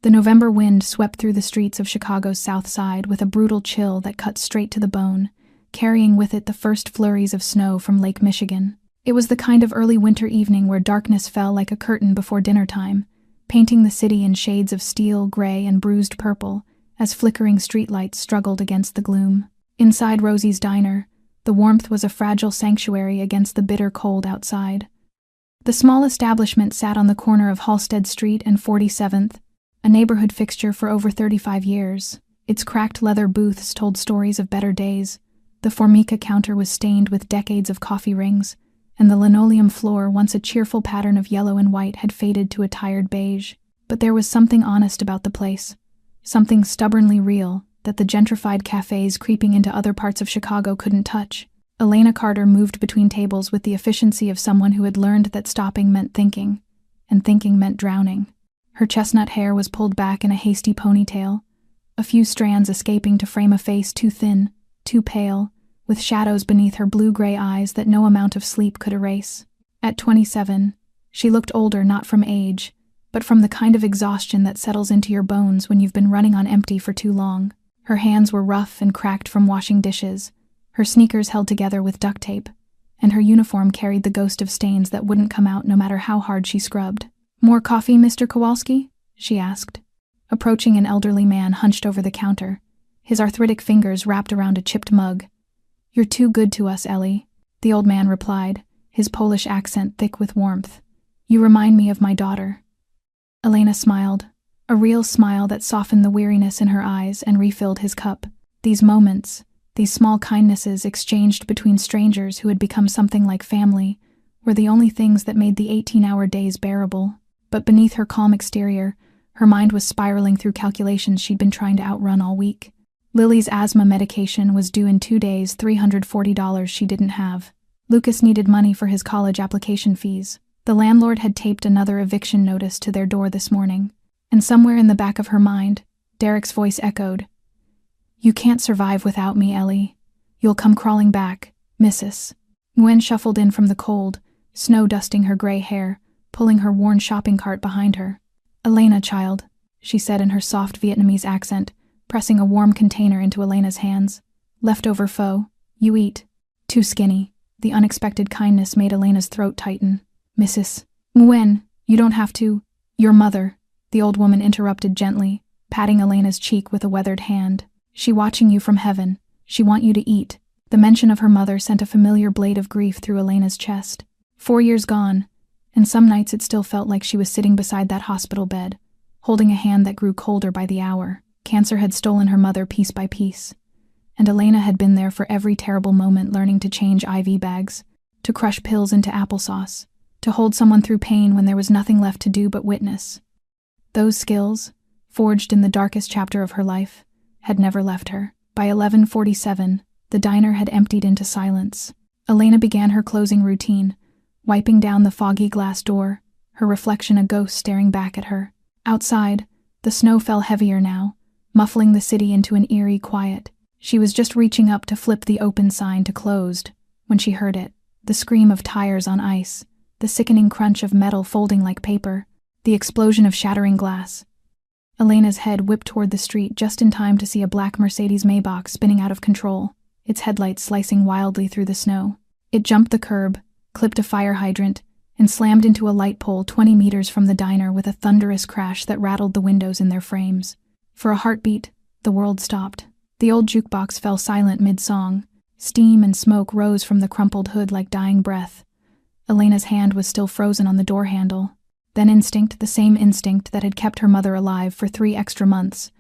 The November wind swept through the streets of Chicago's South Side with a brutal chill that cut straight to the bone, carrying with it the first flurries of snow from Lake Michigan. It was the kind of early winter evening where darkness fell like a curtain before dinner time, painting the city in shades of steel, gray, and bruised purple as flickering streetlights struggled against the gloom. Inside Rosie's diner, the warmth was a fragile sanctuary against the bitter cold outside. The small establishment sat on the corner of Halsted Street and 47th, a neighborhood fixture for over 35 years. Its cracked leather booths told stories of better days. The Formica counter was stained with decades of coffee rings, and the linoleum floor, once a cheerful pattern of yellow and white, had faded to a tired beige. But there was something honest about the place, something stubbornly real, that the gentrified cafes creeping into other parts of Chicago couldn't touch. Elena Carter moved between tables with the efficiency of someone who had learned that stopping meant thinking, and thinking meant drowning. Her chestnut hair was pulled back in a hasty ponytail, a few strands escaping to frame a face too thin, too pale, with shadows beneath her blue-gray eyes that no amount of sleep could erase. At 27, she looked older not from age, but from the kind of exhaustion that settles into your bones when you've been running on empty for too long. Her hands were rough and cracked from washing dishes, her sneakers held together with duct tape, and her uniform carried the ghost of stains that wouldn't come out no matter how hard she scrubbed. "More coffee, Mr. Kowalski?" she asked, approaching an elderly man hunched over the counter, his arthritic fingers wrapped around a chipped mug. "You're too good to us, Ellie," the old man replied, his Polish accent thick with warmth. "You remind me of my daughter." Elena smiled, a real smile that softened the weariness in her eyes and refilled his cup. These moments, these small kindnesses exchanged between strangers who had become something like family, were the only things that made the 18-hour days bearable. But beneath her calm exterior, her mind was spiraling through calculations she'd been trying to outrun all week. Lily's asthma medication was due in 2 days, $340 she didn't have. Lucas needed money for his college application fees. The landlord had taped another eviction notice to their door this morning. And somewhere in the back of her mind, Derek's voice echoed, "You can't survive without me, Ellie. You'll come crawling back, Mrs." Nguyen shuffled in from the cold, snow dusting her gray hair, pulling her worn shopping cart behind her. "Elena, child," she said in her soft Vietnamese accent, pressing a warm container into Elena's hands. "Leftover pho. You eat." "Too skinny." The unexpected kindness made Elena's throat tighten. "Mrs. Nguyen, you don't have to. Your mother," the old woman interrupted gently, patting Elena's cheek with a weathered hand. "She watching you from heaven. She want you to eat." The mention of her mother sent a familiar blade of grief through Elena's chest. 4 years gone, and some nights it still felt like she was sitting beside that hospital bed, holding a hand that grew colder by the hour. Cancer had stolen her mother piece by piece, and Elena had been there for every terrible moment, learning to change IV bags, to crush pills into applesauce, to hold someone through pain when there was nothing left to do but witness. Those skills, forged in the darkest chapter of her life, had never left her. By 11:47, the diner had emptied into silence. Elena began her closing routine, wiping down the foggy glass door, her reflection a ghost staring back at her. Outside, the snow fell heavier now, muffling the city into an eerie quiet. She was just reaching up to flip the open sign to closed when she heard it, the scream of tires on ice, the sickening crunch of metal folding like paper, the explosion of shattering glass. Elena's head whipped toward the street just in time to see a black Mercedes Maybach spinning out of control, its headlights slicing wildly through the snow. It jumped the curb, clipped a fire hydrant, and slammed into a light pole 20 meters from the diner with a thunderous crash that rattled the windows in their frames. For a heartbeat, the world stopped. The old jukebox fell silent mid-song. Steam and smoke rose from the crumpled hood like dying breath. Elena's hand was still frozen on the door handle. Then instinct, the same instinct that had kept her mother alive for 3 extra months,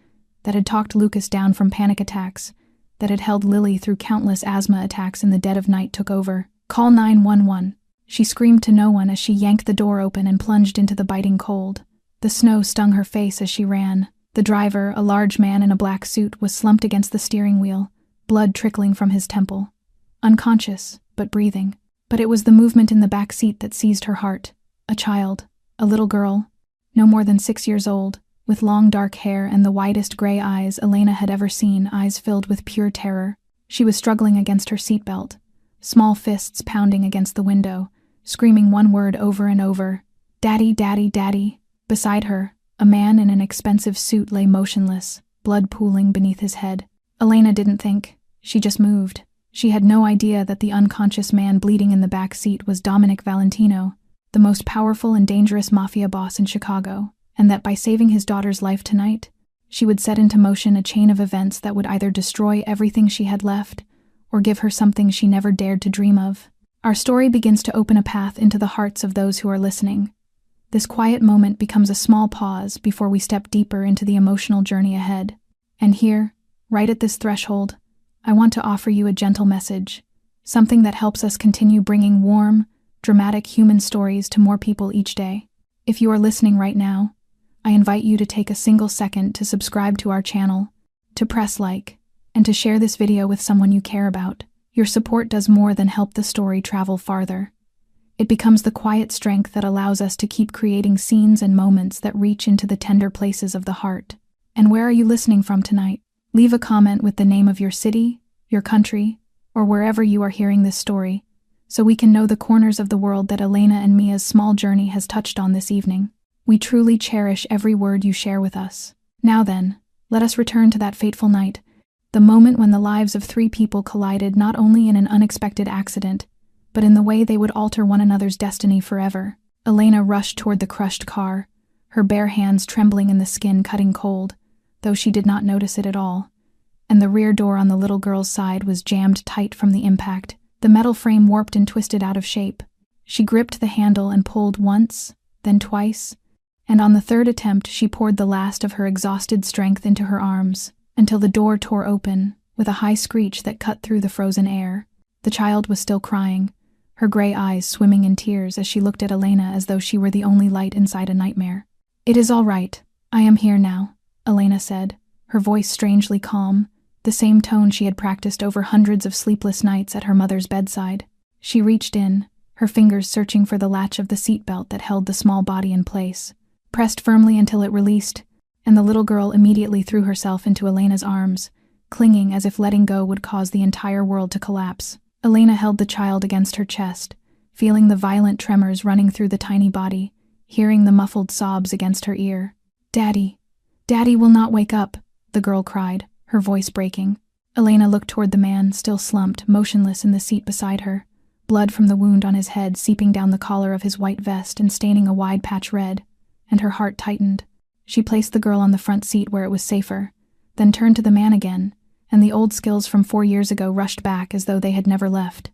that had talked Lucas down from panic attacks, that had held Lily through countless asthma attacks in the dead of night, took over. "Call 911. She screamed to no one as she yanked the door open and plunged into the biting cold. The snow stung her face as she ran. The driver, a large man in a black suit, was slumped against the steering wheel, blood trickling from his temple. Unconscious, but breathing. But it was the movement in the back seat that seized her heart. A child. A little girl, no more than 6 years old, with long dark hair and the widest gray eyes Elena had ever seen, eyes filled with pure terror. She was struggling against her seatbelt, small fists pounding against the window, screaming one word over and over, "Daddy, Daddy, Daddy." Beside her, A man in an expensive suit lay motionless, blood pooling beneath his head. Elena didn't think. She just moved. She had no idea that the unconscious man bleeding in the back seat was Dominic Valentino, the most powerful and dangerous mafia boss in Chicago, and that by saving his daughter's life tonight, she would set into motion a chain of events that would either destroy everything she had left or give her something she never dared to dream of. Our story begins to open a path into the hearts of those who are listening. This quiet moment becomes a small pause before we step deeper into the emotional journey ahead. And here, right at this threshold, I want to offer you a gentle message, something that helps us continue bringing warm, dramatic human stories to more people each day. If you are listening right now, I invite you to take a single second to subscribe to our channel, to press like, and to share this video with someone you care about. Your support does more than help the story travel farther. It becomes the quiet strength that allows us to keep creating scenes and moments that reach into the tender places of the heart. And where are you listening from tonight? Leave a comment with the name of your city, your country, or wherever you are hearing this story, so we can know the corners of the world that Elena and Mia's small journey has touched on this evening. We truly cherish every word you share with us. Now then, let us return to that fateful night, the moment when the lives of 3 people collided not only in an unexpected accident, but in the way they would alter one another's destiny forever. Elena rushed toward the crushed car, her bare hands trembling in the skin cutting cold, though she did not notice it at all, and the rear door on the little girl's side was jammed tight from the impact. The metal frame warped and twisted out of shape. She gripped the handle and pulled once, then twice, and on the 3rd attempt she poured the last of her exhausted strength into her arms, until the door tore open, with a high screech that cut through the frozen air. The child was still crying, her gray eyes swimming in tears as she looked at Elena as though she were the only light inside a nightmare. "It is all right. I am here now," Elena said, her voice strangely calm, the same tone she had practiced over hundreds of sleepless nights at her mother's bedside. She reached in, her fingers searching for the latch of the seatbelt that held the small body in place, pressed firmly until it released, and the little girl immediately threw herself into Elena's arms, clinging as if letting go would cause the entire world to collapse. Elena held the child against her chest, feeling the violent tremors running through the tiny body, hearing the muffled sobs against her ear. "Daddy! Daddy will not wake up," the girl cried, her voice breaking. Elena looked toward the man, still slumped, motionless in the seat beside her, blood from the wound on his head seeping down the collar of his white vest and staining a wide patch red, and her heart tightened. She placed the girl on the front seat where it was safer, then turned to the man again, and the old skills from 4 years ago rushed back as though they had never left,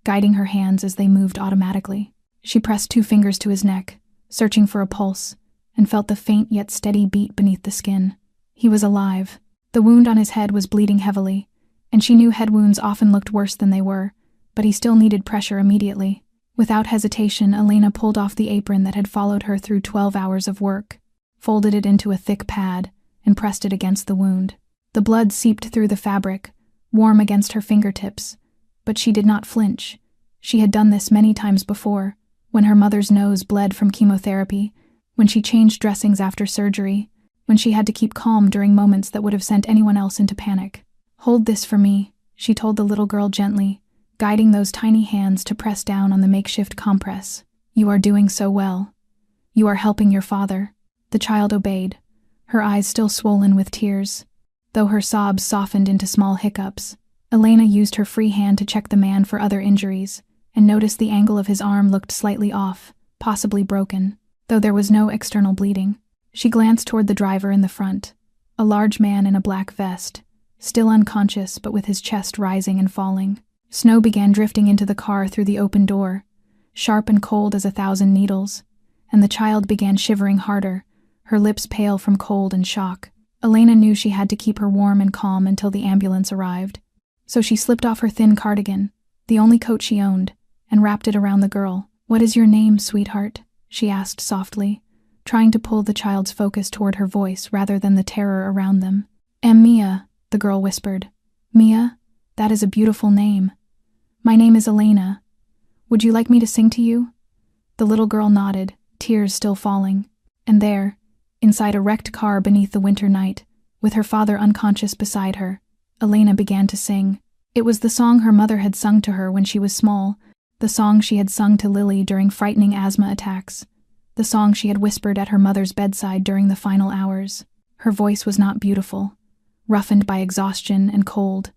guiding her hands as they moved automatically. She pressed 2 fingers to his neck, searching for a pulse, and felt the faint yet steady beat beneath the skin. He was alive. The wound on his head was bleeding heavily, and she knew head wounds often looked worse than they were, but he still needed pressure immediately. Without hesitation, Elena pulled off the apron that had followed her through 12 hours of work, folded it into a thick pad, and pressed it against the wound. The blood seeped through the fabric, warm against her fingertips, but she did not flinch. She had done this many times before, when her mother's nose bled from chemotherapy, when she changed dressings after surgery, when she had to keep calm during moments that would have sent anyone else into panic. "Hold this for me," she told the little girl gently, guiding those tiny hands to press down on the makeshift compress. "You are doing so well. You are helping your father." The child obeyed, her eyes still swollen with tears, though her sobs softened into small hiccups. Elena used her free hand to check the man for other injuries, and noticed the angle of his arm looked slightly off, possibly broken, though there was no external bleeding. She glanced toward the driver in the front, a large man in a black vest, still unconscious but with his chest rising and falling. Snow began drifting into the car through the open door, sharp and cold as 1,000 needles, and the child began shivering harder, her lips pale from cold and shock. Elena knew she had to keep her warm and calm until the ambulance arrived, so she slipped off her thin cardigan, the only coat she owned, and wrapped it around the girl. "What is your name, sweetheart?" she asked softly, trying to pull the child's focus toward her voice rather than the terror around them. "Mia," the girl whispered. "Mia? That is a beautiful name. My name is Elena. Would you like me to sing to you?" The little girl nodded, tears still falling. And there, inside a wrecked car beneath the winter night, with her father unconscious beside her, Elena began to sing. It was the song her mother had sung to her when she was small, the song she had sung to Lily during frightening asthma attacks, the song she had whispered at her mother's bedside during the final hours. Her voice was not beautiful, roughened by exhaustion and cold,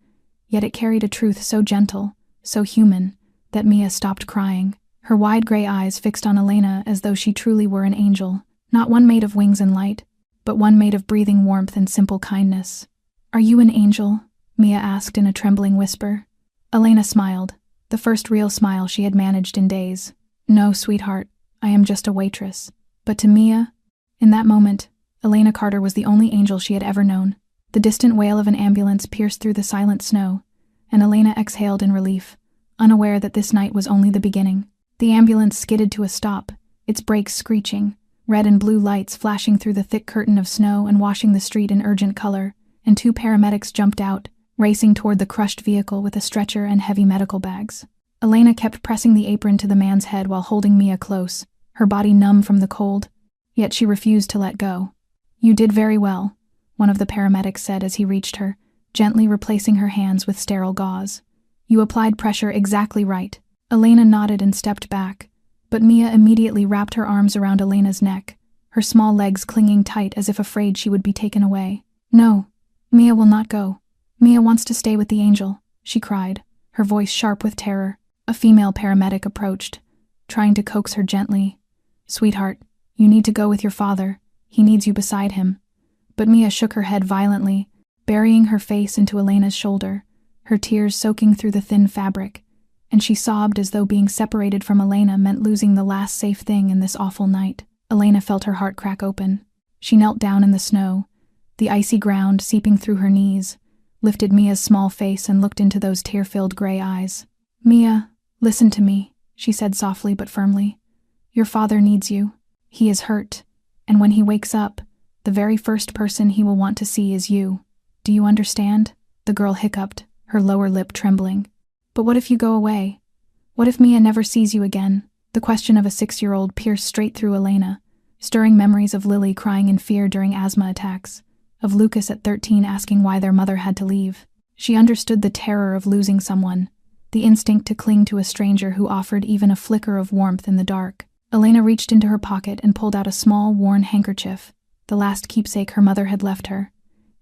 yet it carried a truth so gentle, so human, that Mia stopped crying, her wide gray eyes fixed on Elena as though she truly were an angel, not one made of wings and light, but one made of breathing warmth and simple kindness. "Are you an angel?" Mia asked in a trembling whisper. Elena smiled, the first real smile she had managed in days. "No, sweetheart, I am just a waitress." But to Mia, in that moment, Elena Carter was the only angel she had ever known. The distant wail of an ambulance pierced through the silent snow, and Elena exhaled in relief, unaware that this night was only the beginning. The ambulance skidded to a stop, its brakes screeching, red and blue lights flashing through the thick curtain of snow and washing the street in urgent color, and two paramedics jumped out, racing toward the crushed vehicle with a stretcher and heavy medical bags. Elena kept pressing the apron to the man's head while holding Mia close, her body numb from the cold, yet she refused to let go. "You did very well," one of the paramedics said as he reached her, gently replacing her hands with sterile gauze. "You applied pressure exactly right." Elena nodded and stepped back, but Mia immediately wrapped her arms around Elena's neck, her small legs clinging tight as if afraid she would be taken away. "No, Mia will not go. Mia wants to stay with the angel," she cried, her voice sharp with terror. A female paramedic approached, trying to coax her gently. "Sweetheart, you need to go with your father. He needs you beside him." But Mia shook her head violently, burying her face into Elena's shoulder, her tears soaking through the thin fabric, and she sobbed as though being separated from Elena meant losing the last safe thing in this awful night. Elena felt her heart crack open. She knelt down in the snow, the icy ground seeping through her knees, lifted Mia's small face and looked into those tear-filled gray eyes. "Mia, listen to me," she said softly but firmly. "Your father needs you. He is hurt, and when he wakes up, the very first person he will want to see is you. Do you understand?" The girl hiccuped, her lower lip trembling. "But what if you go away? What if Mia never sees you again?" The question of a 6-year-old pierced straight through Elena, stirring memories of Lily crying in fear during asthma attacks, of Lucas at 13 asking why their mother had to leave. She understood the terror of losing someone, the instinct to cling to a stranger who offered even a flicker of warmth in the dark. Elena reached into her pocket and pulled out a small, worn handkerchief, the last keepsake her mother had left her,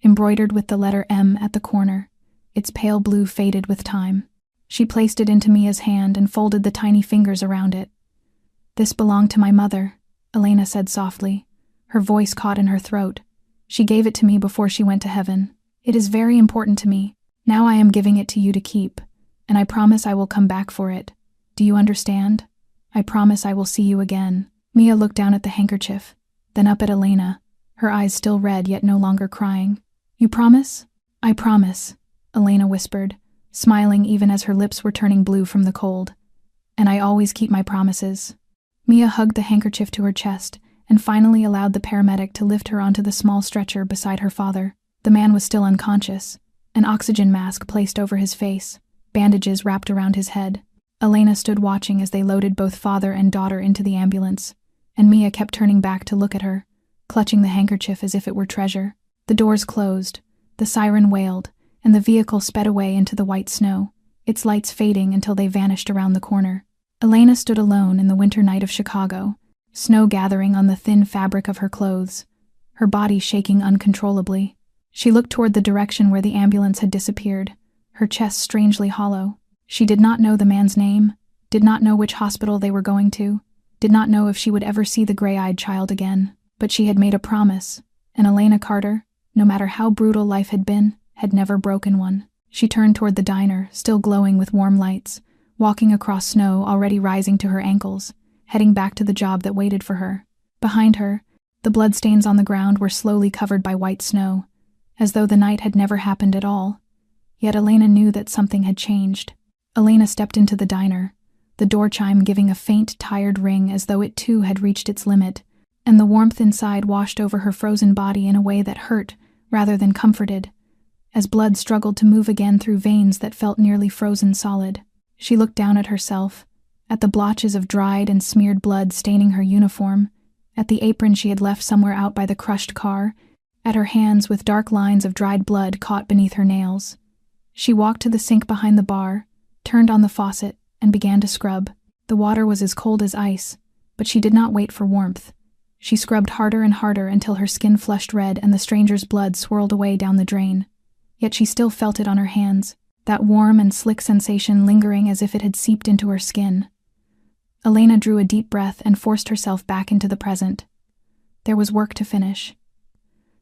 embroidered with the letter M at the corner, its pale blue faded with time. She placed it into Mia's hand and folded the tiny fingers around it. "This belonged to my mother," Elena said softly, her voice caught in her throat. "She gave it to me before she went to heaven. It is very important to me. Now I am giving it to you to keep, and I promise I will come back for it. Do you understand? I promise I will see you again." Mia looked down at the handkerchief, then up at Elena, her eyes still red yet no longer crying. "You promise?" "I promise," Elena whispered, smiling even as her lips were turning blue from the cold. "And I always keep my promises." Mia hugged the handkerchief to her chest and finally allowed the paramedic to lift her onto the small stretcher beside her father. The man was still unconscious, an oxygen mask placed over his face, bandages wrapped around his head. Elena stood watching as they loaded both father and daughter into the ambulance, and Mia kept turning back to look at her, clutching the handkerchief as if it were treasure. The doors closed, the siren wailed, and the vehicle sped away into the white snow, its lights fading until they vanished around the corner. Elena stood alone in the winter night of Chicago, snow gathering on the thin fabric of her clothes, her body shaking uncontrollably. She looked toward the direction where the ambulance had disappeared, her chest strangely hollow. She did not know the man's name, did not know which hospital they were going to, did not know if she would ever see the gray-eyed child again. But she had made a promise, and Elena Carter, no matter how brutal life had been, had never broken one. She turned toward the diner, still glowing with warm lights, walking across snow already rising to her ankles, heading back to the job that waited for her. Behind her, the bloodstains on the ground were slowly covered by white snow, as though the night had never happened at all. Yet Elena knew that something had changed. Elena stepped into the diner, the door chime giving a faint, tired ring as though it too had reached its limit, and the warmth inside washed over her frozen body in a way that hurt rather than comforted, as blood struggled to move again through veins that felt nearly frozen solid. She looked down at herself, at the blotches of dried and smeared blood staining her uniform, at the apron she had left somewhere out by the crushed car, at her hands with dark lines of dried blood caught beneath her nails. She walked to the sink behind the bar, turned on the faucet, and began to scrub. The water was as cold as ice, But she did not wait for warmth. She scrubbed harder and harder until her skin flushed red and the stranger's blood swirled away down the drain. Yet she still felt it on her hands, that warm and slick sensation lingering as if it had seeped into her skin. Elena drew a deep breath and forced herself back into the present. There was work to finish.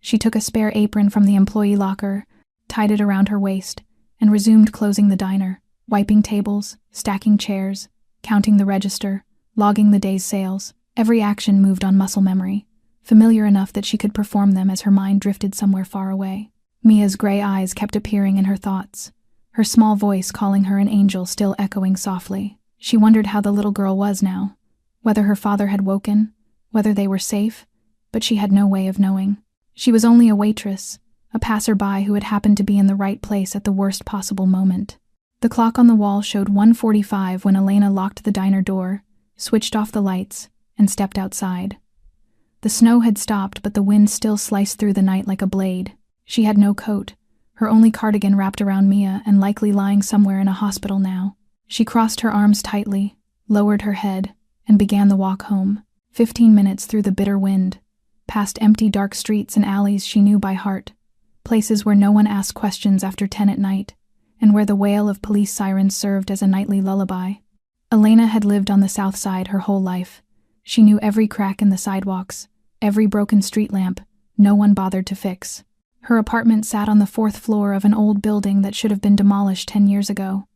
She took a spare apron from the employee locker, tied it around her waist, and resumed closing the diner, wiping tables, stacking chairs, counting the register, logging the day's sales. Every action moved on muscle memory, familiar enough that she could perform them as her mind drifted somewhere far away. Mia's gray eyes kept appearing in her thoughts, her small voice calling her an angel still echoing softly. She wondered how the little girl was now, whether her father had woken, whether they were safe, but she had no way of knowing. She was only a waitress, a passerby who had happened to be in the right place at the worst possible moment. The clock on the wall showed 1:45 when Elena locked the diner door, switched off the lights, and stepped outside. The snow had stopped, but the wind still sliced through the night like a blade. She had no coat, her only cardigan wrapped around Mia and likely lying somewhere in a hospital now. She crossed her arms tightly, lowered her head, and began the walk home. 15 minutes through the bitter wind, past empty dark streets and alleys she knew by heart, places where no one asked questions after 10 at night, and where the wail of police sirens served as a nightly lullaby. Elena had lived on the south side her whole life. She knew every crack in the sidewalks, every broken street lamp no one bothered to fix. Her apartment sat on the 4th floor of an old building that should have been demolished 10 years ago.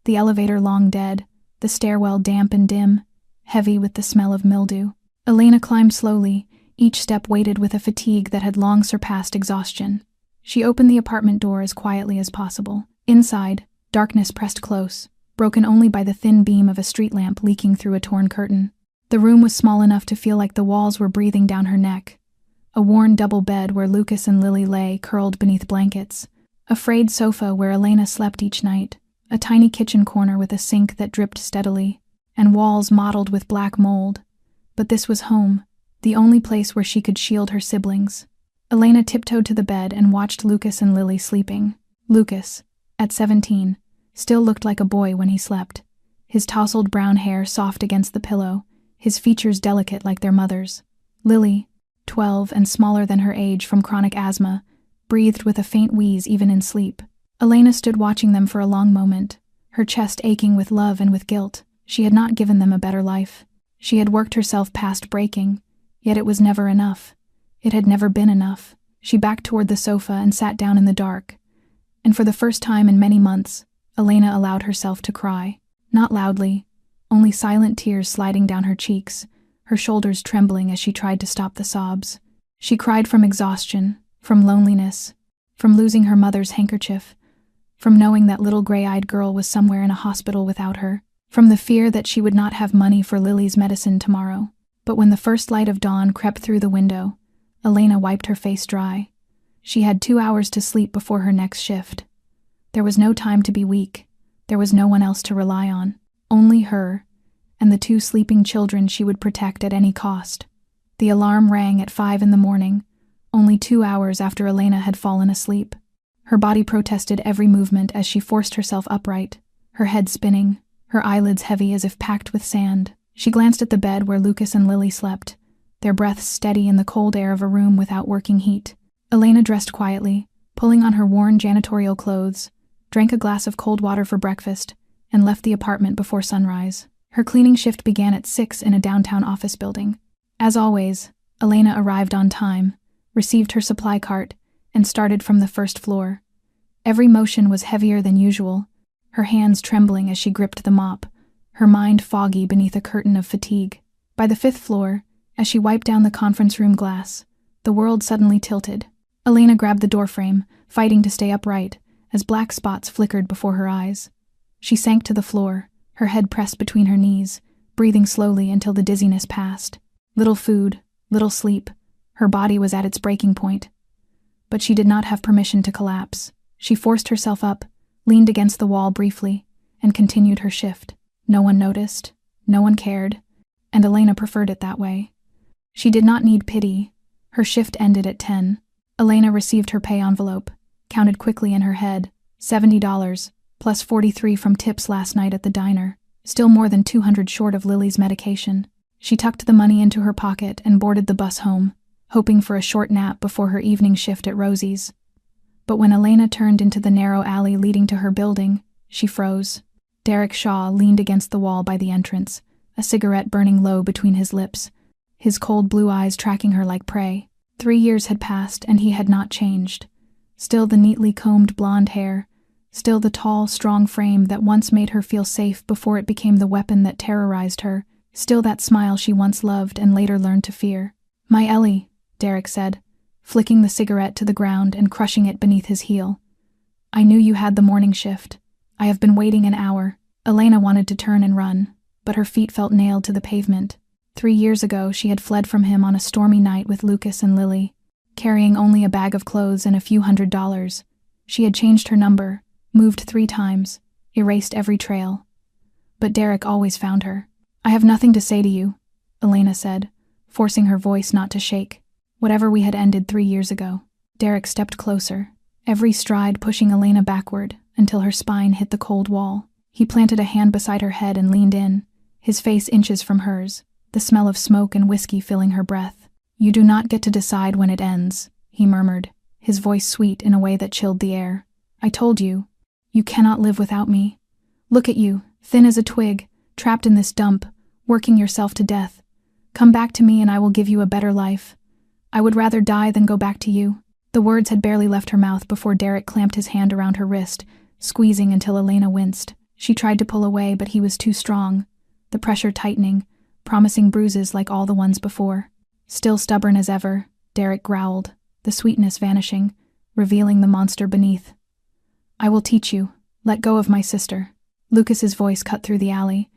The elevator long dead, the stairwell damp and dim, heavy with the smell of mildew. Elena climbed slowly, each step weighted with a fatigue that had long surpassed exhaustion. She opened the apartment door as quietly as possible. Inside, darkness pressed close, broken only by the thin beam of a street lamp leaking through a torn curtain. The room was small enough to feel like the walls were breathing down her neck. A worn double bed where Lucas and Lily lay curled beneath blankets. A frayed sofa where Elena slept each night. A tiny kitchen corner with a sink that dripped steadily, and walls mottled with black mold. But this was home, the only place where she could shield her siblings. Elena tiptoed to the bed and watched Lucas and Lily sleeping. Lucas, at 17, still looked like a boy when he slept. His tousled brown hair soft against the pillow, his features delicate like their mother's. Lily, 12 and smaller than her age from chronic asthma, breathed with a faint wheeze even in sleep. Elena stood watching them for a long moment, her chest aching with love and with guilt. She had not given them a better life. She had worked herself past breaking, yet it was never enough. It had never been enough. She backed toward the sofa and sat down in the dark. And for the first time in many months, Elena allowed herself to cry. Not loudly, only silent tears sliding down her cheeks, her shoulders trembling as she tried to stop the sobs. She cried from exhaustion, from loneliness, from losing her mother's handkerchief, from knowing that little gray-eyed girl was somewhere in a hospital without her, from the fear that she would not have money for Lily's medicine tomorrow. But when the first light of dawn crept through the window, Elena wiped her face dry. She had 2 hours to sleep before her next shift. There was no time to be weak. There was no one else to rely on. Only her, and the 2 sleeping children she would protect at any cost. The alarm rang at 5 in the morning, only 2 hours after Elena had fallen asleep. Her body protested every movement as she forced herself upright, her head spinning, her eyelids heavy as if packed with sand. She glanced at the bed where Lucas and Lily slept, their breaths steady in the cold air of a room without working heat. Elena dressed quietly, pulling on her worn janitorial clothes, drank a glass of cold water for breakfast, and left the apartment before sunrise. Her cleaning shift began at 6 in a downtown office building. As always, Elena arrived on time, received her supply cart, and started from the 1st floor. Every motion was heavier than usual, her hands trembling as she gripped the mop, her mind foggy beneath a curtain of fatigue. By the 5th floor, as she wiped down the conference room glass, the world suddenly tilted. Elena grabbed the doorframe, fighting to stay upright, as black spots flickered before her eyes. She sank to the floor, her head pressed between her knees, breathing slowly until the dizziness passed. Little food, little sleep. Her body was at its breaking point. But she did not have permission to collapse. She forced herself up, leaned against the wall briefly, and continued her shift. No one noticed, no one cared, and Elena preferred it that way. She did not need pity. Her shift ended at 10. Elena received her pay envelope, counted quickly in her head, $70, plus 43 from tips last night at the diner, still more than 200 short of Lily's medication. She tucked the money into her pocket and boarded the bus home, hoping for a short nap before her evening shift at Rosie's. But when Elena turned into the narrow alley leading to her building, she froze. Derek Shaw leaned against the wall by the entrance, a cigarette burning low between his lips, his cold blue eyes tracking her like prey. 3 years had passed and he had not changed. Still the neatly combed blonde hair, still the tall, strong frame that once made her feel safe before it became the weapon that terrorized her, still that smile she once loved and later learned to fear. "My Ellie," Derek said, flicking the cigarette to the ground and crushing it beneath his heel. "I knew you had the morning shift. I have been waiting an hour." Elena wanted to turn and run, but her feet felt nailed to the pavement. 3 years ago, she had fled from him on a stormy night with Lucas and Lily, carrying only a bag of clothes and a few $100s. She had changed her number, moved 3 times, erased every trail. But Derek always found her. "I have nothing to say to you," Elena said, forcing her voice not to shake. "Whatever we had ended 3 years ago." Derek stepped closer, every stride pushing Elena backward until her spine hit the cold wall. He planted a hand beside her head and leaned in, his face inches from hers, the smell of smoke and whiskey filling her breath. "You do not get to decide when it ends," he murmured, his voice sweet in a way that chilled the air. "I told you. You cannot live without me. Look at you, thin as a twig, trapped in this dump, working yourself to death. Come back to me and I will give you a better life. I would rather die than go back to you." The words had barely left her mouth before Derek clamped his hand around her wrist, squeezing until Elena winced. She tried to pull away, but he was too strong, the pressure tightening, promising bruises like all the ones before. Still stubborn as ever, Derek growled, the sweetness vanishing, revealing the monster beneath. "I will teach you. Let go of my sister." Lucas's voice cut through the alley.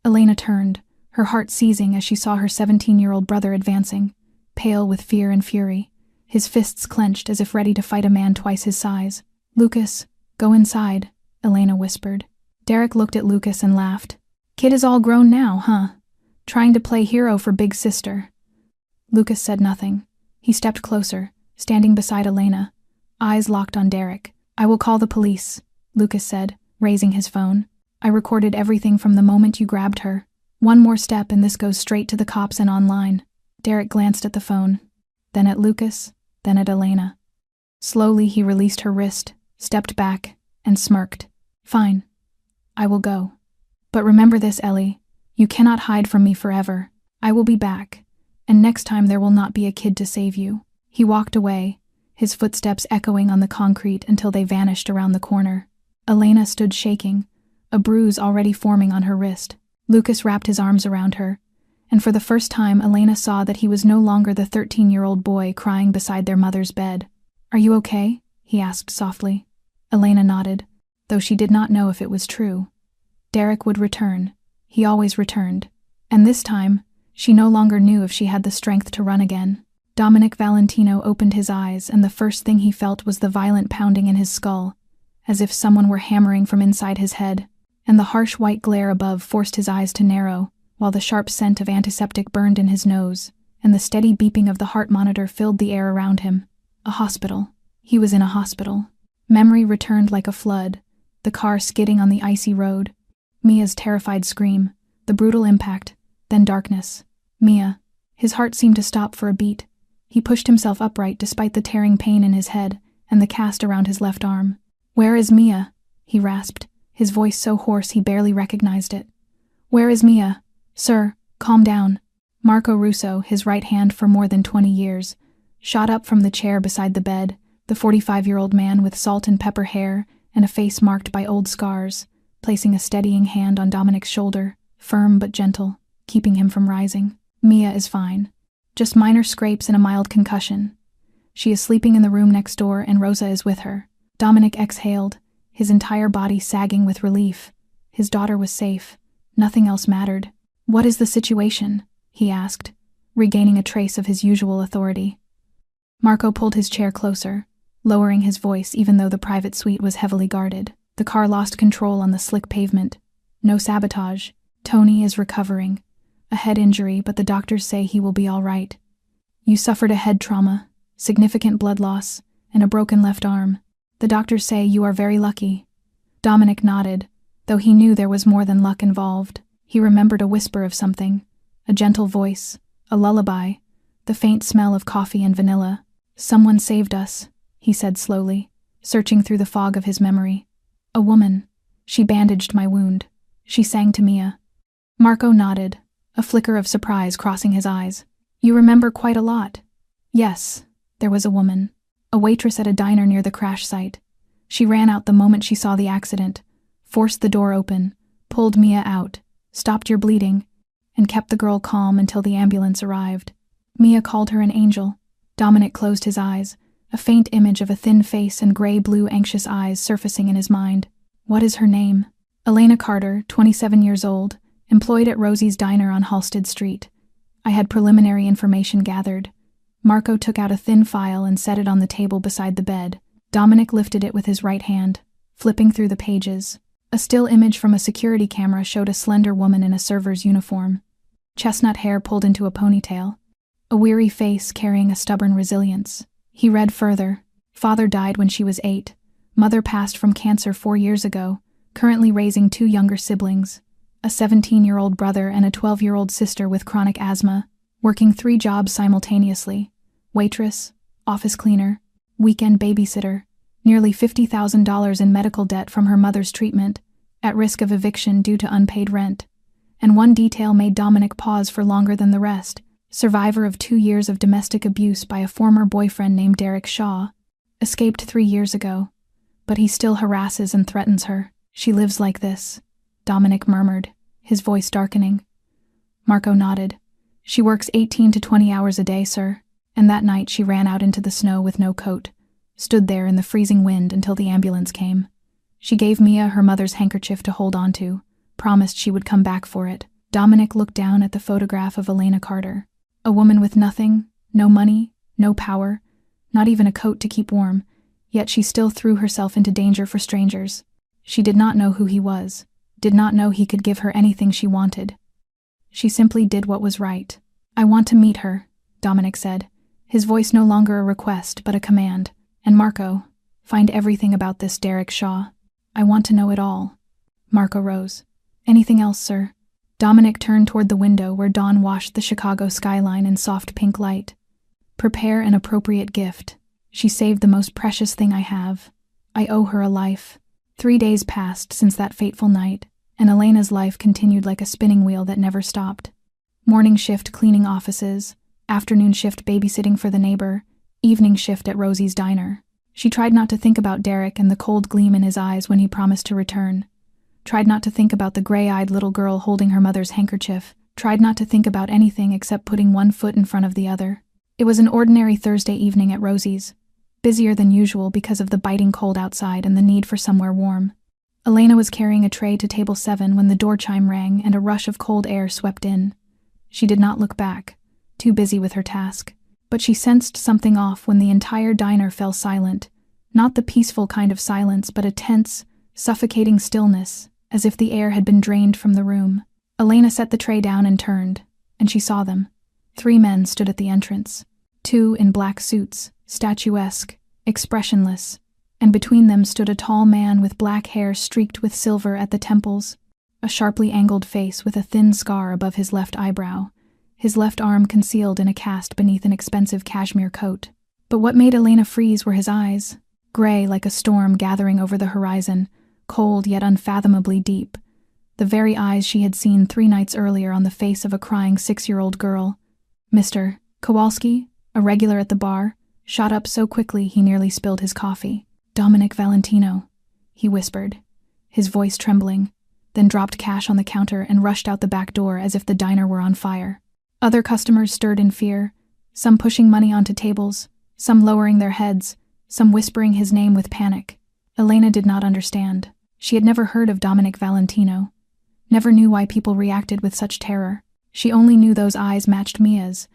Elena turned, her heart seizing as she saw her 17-year-old brother advancing, pale with fear and fury, his fists clenched as if ready to fight a man twice his size. "Lucas, go inside," Elena whispered. Derek looked at Lucas and laughed. "Kid is all grown now, huh? Trying to play hero for big sister." Lucas said nothing. He stepped closer, standing beside Elena, eyes locked on Derek. "I will call the police," Lucas said, raising his phone. "I recorded everything from the moment you grabbed her. One more step and this goes straight to the cops and online." Derek glanced at the phone, then at Lucas, then at Elena. Slowly he released her wrist, stepped back, and smirked. "Fine. I will go. But remember this, Ellie. You cannot hide from me forever. I will be back, and next time there will not be a kid to save you." He walked away, his footsteps echoing on the concrete until they vanished around the corner. Elena stood shaking, a bruise already forming on her wrist. Lucas wrapped his arms around her, and for the first time Elena saw that he was no longer the 13-year-old boy crying beside their mother's bed. "Are you okay?" he asked softly. Elena nodded, though she did not know if it was true. Derek would return. He always returned. And this time, she no longer knew if she had the strength to run again. Dominic Valentino opened his eyes, and the first thing he felt was the violent pounding in his skull, as if someone were hammering from inside his head, and the harsh white glare above forced his eyes to narrow, while the sharp scent of antiseptic burned in his nose, and the steady beeping of the heart monitor filled the air around him. A hospital. He was in a hospital. Memory returned like a flood, the car skidding on the icy road. Mia's terrified scream, the brutal impact, then darkness. Mia. His heart seemed to stop for a beat. He pushed himself upright despite the tearing pain in his head and the cast around his left arm. "Where is Mia?" he rasped, his voice so hoarse he barely recognized it. "Where is Mia? Sir, calm down." Marco Russo, his right hand for more than 20 years, shot up from the chair beside the bed, the 45-year-old man with salt and pepper hair and a face marked by old scars, placing a steadying hand on Dominic's shoulder, firm but gentle, keeping him from rising. "Mia is fine. Just minor scrapes and a mild concussion. She is sleeping in the room next door and Rosa is with her." Dominic exhaled, his entire body sagging with relief. His daughter was safe. Nothing else mattered. "What is the situation?" he asked, regaining a trace of his usual authority. Marco pulled his chair closer, lowering his voice even though the private suite was heavily guarded. "The car lost control on the slick pavement. No sabotage. Tony is recovering. A head injury, but the doctors say he will be all right. You suffered a head trauma, significant blood loss, and a broken left arm. The doctors say you are very lucky." Dominic nodded, though he knew there was more than luck involved. He remembered a whisper of something, a gentle voice, a lullaby, the faint smell of coffee and vanilla. "Someone saved us," he said slowly, searching through the fog of his memory. "A woman. She bandaged my wound." She sang to Mia. Marco nodded, a flicker of surprise crossing his eyes. "You remember quite a lot." "Yes, there was a woman. A waitress at a diner near the crash site. She ran out the moment she saw the accident, forced the door open, pulled Mia out, stopped your bleeding, and kept the girl calm until the ambulance arrived. Mia called her an angel." Dominic closed his eyes, a faint image of a thin face and gray-blue anxious eyes surfacing in his mind. "What is her name?" "Elena Carter, 27 years old, employed at Rosie's Diner on Halsted Street. I had preliminary information gathered." Marco took out a thin file and set it on the table beside the bed. Dominic lifted it with his right hand, flipping through the pages. A still image from a security camera showed a slender woman in a server's uniform. Chestnut hair pulled into a ponytail. A weary face carrying a stubborn resilience. He read further. "Father died when she was 8. Mother passed from cancer 4 years ago, currently raising 2 younger siblings. A 17-year-old brother and a 12-year-old sister with chronic asthma, working 3 jobs simultaneously. Waitress, office cleaner, weekend babysitter, nearly $50,000 in medical debt from her mother's treatment, at risk of eviction due to unpaid rent." And one detail made Dominic pause for longer than the rest. "Survivor of 2 years of domestic abuse by a former boyfriend named Derek Shaw. Escaped 3 years ago. But he still harasses and threatens her. She lives like this," Dominic murmured, his voice darkening. Marco nodded. "She works 18 to 20 hours a day, sir. And that night she ran out into the snow with no coat, stood there in the freezing wind until the ambulance came. She gave Mia her mother's handkerchief to hold on to, promised she would come back for it." Dominic looked down at the photograph of Elena Carter. A woman with nothing, no money, no power, not even a coat to keep warm, yet she still threw herself into danger for strangers. She did not know who he was, did not know he could give her anything she wanted. She simply did what was right. "I want to meet her," Dominic said, his voice no longer a request but a command. "And Marco, find everything about this Derek Shaw. I want to know it all." Marco rose. "Anything else, sir?" Dominic turned toward the window where dawn washed the Chicago skyline in soft pink light. "Prepare an appropriate gift. She saved the most precious thing I have. I owe her a life." 3 days passed since that fateful night, and Elena's life continued like a spinning wheel that never stopped. Morning shift cleaning offices, afternoon shift babysitting for the neighbor, evening shift at Rosie's Diner. She tried not to think about Derek and the cold gleam in his eyes when he promised to return. Tried not to think about the gray-eyed little girl holding her mother's handkerchief. Tried not to think about anything except putting one foot in front of the other. It was an ordinary Thursday evening at Rosie's, busier than usual because of the biting cold outside and the need for somewhere warm. Elena was carrying a tray to table 7 when the door chime rang and a rush of cold air swept in. She did not look back, too busy with her task. But she sensed something off when the entire diner fell silent. Not the peaceful kind of silence, but a tense, suffocating stillness, as if the air had been drained from the room. Elena set the tray down and turned, and she saw them. 3 men stood at the entrance. 2 in black suits, statuesque, expressionless, and between them stood a tall man with black hair streaked with silver at the temples, a sharply angled face with a thin scar above his left eyebrow, his left arm concealed in a cast beneath an expensive cashmere coat. But what made Elena freeze were his eyes, gray like a storm gathering over the horizon, cold yet unfathomably deep. The very eyes she had seen 3 nights earlier on the face of a crying 6-year-old girl. Mr. Kowalski, a regular at the bar, shot up so quickly he nearly spilled his coffee. "Dominic Valentino," he whispered, his voice trembling, then dropped cash on the counter and rushed out the back door as if the diner were on fire. Other customers stirred in fear, some pushing money onto tables, some lowering their heads, some whispering his name with panic. Elena did not understand. She had never heard of Dominic Valentino, never knew why people reacted with such terror. She only knew those eyes matched Mia's,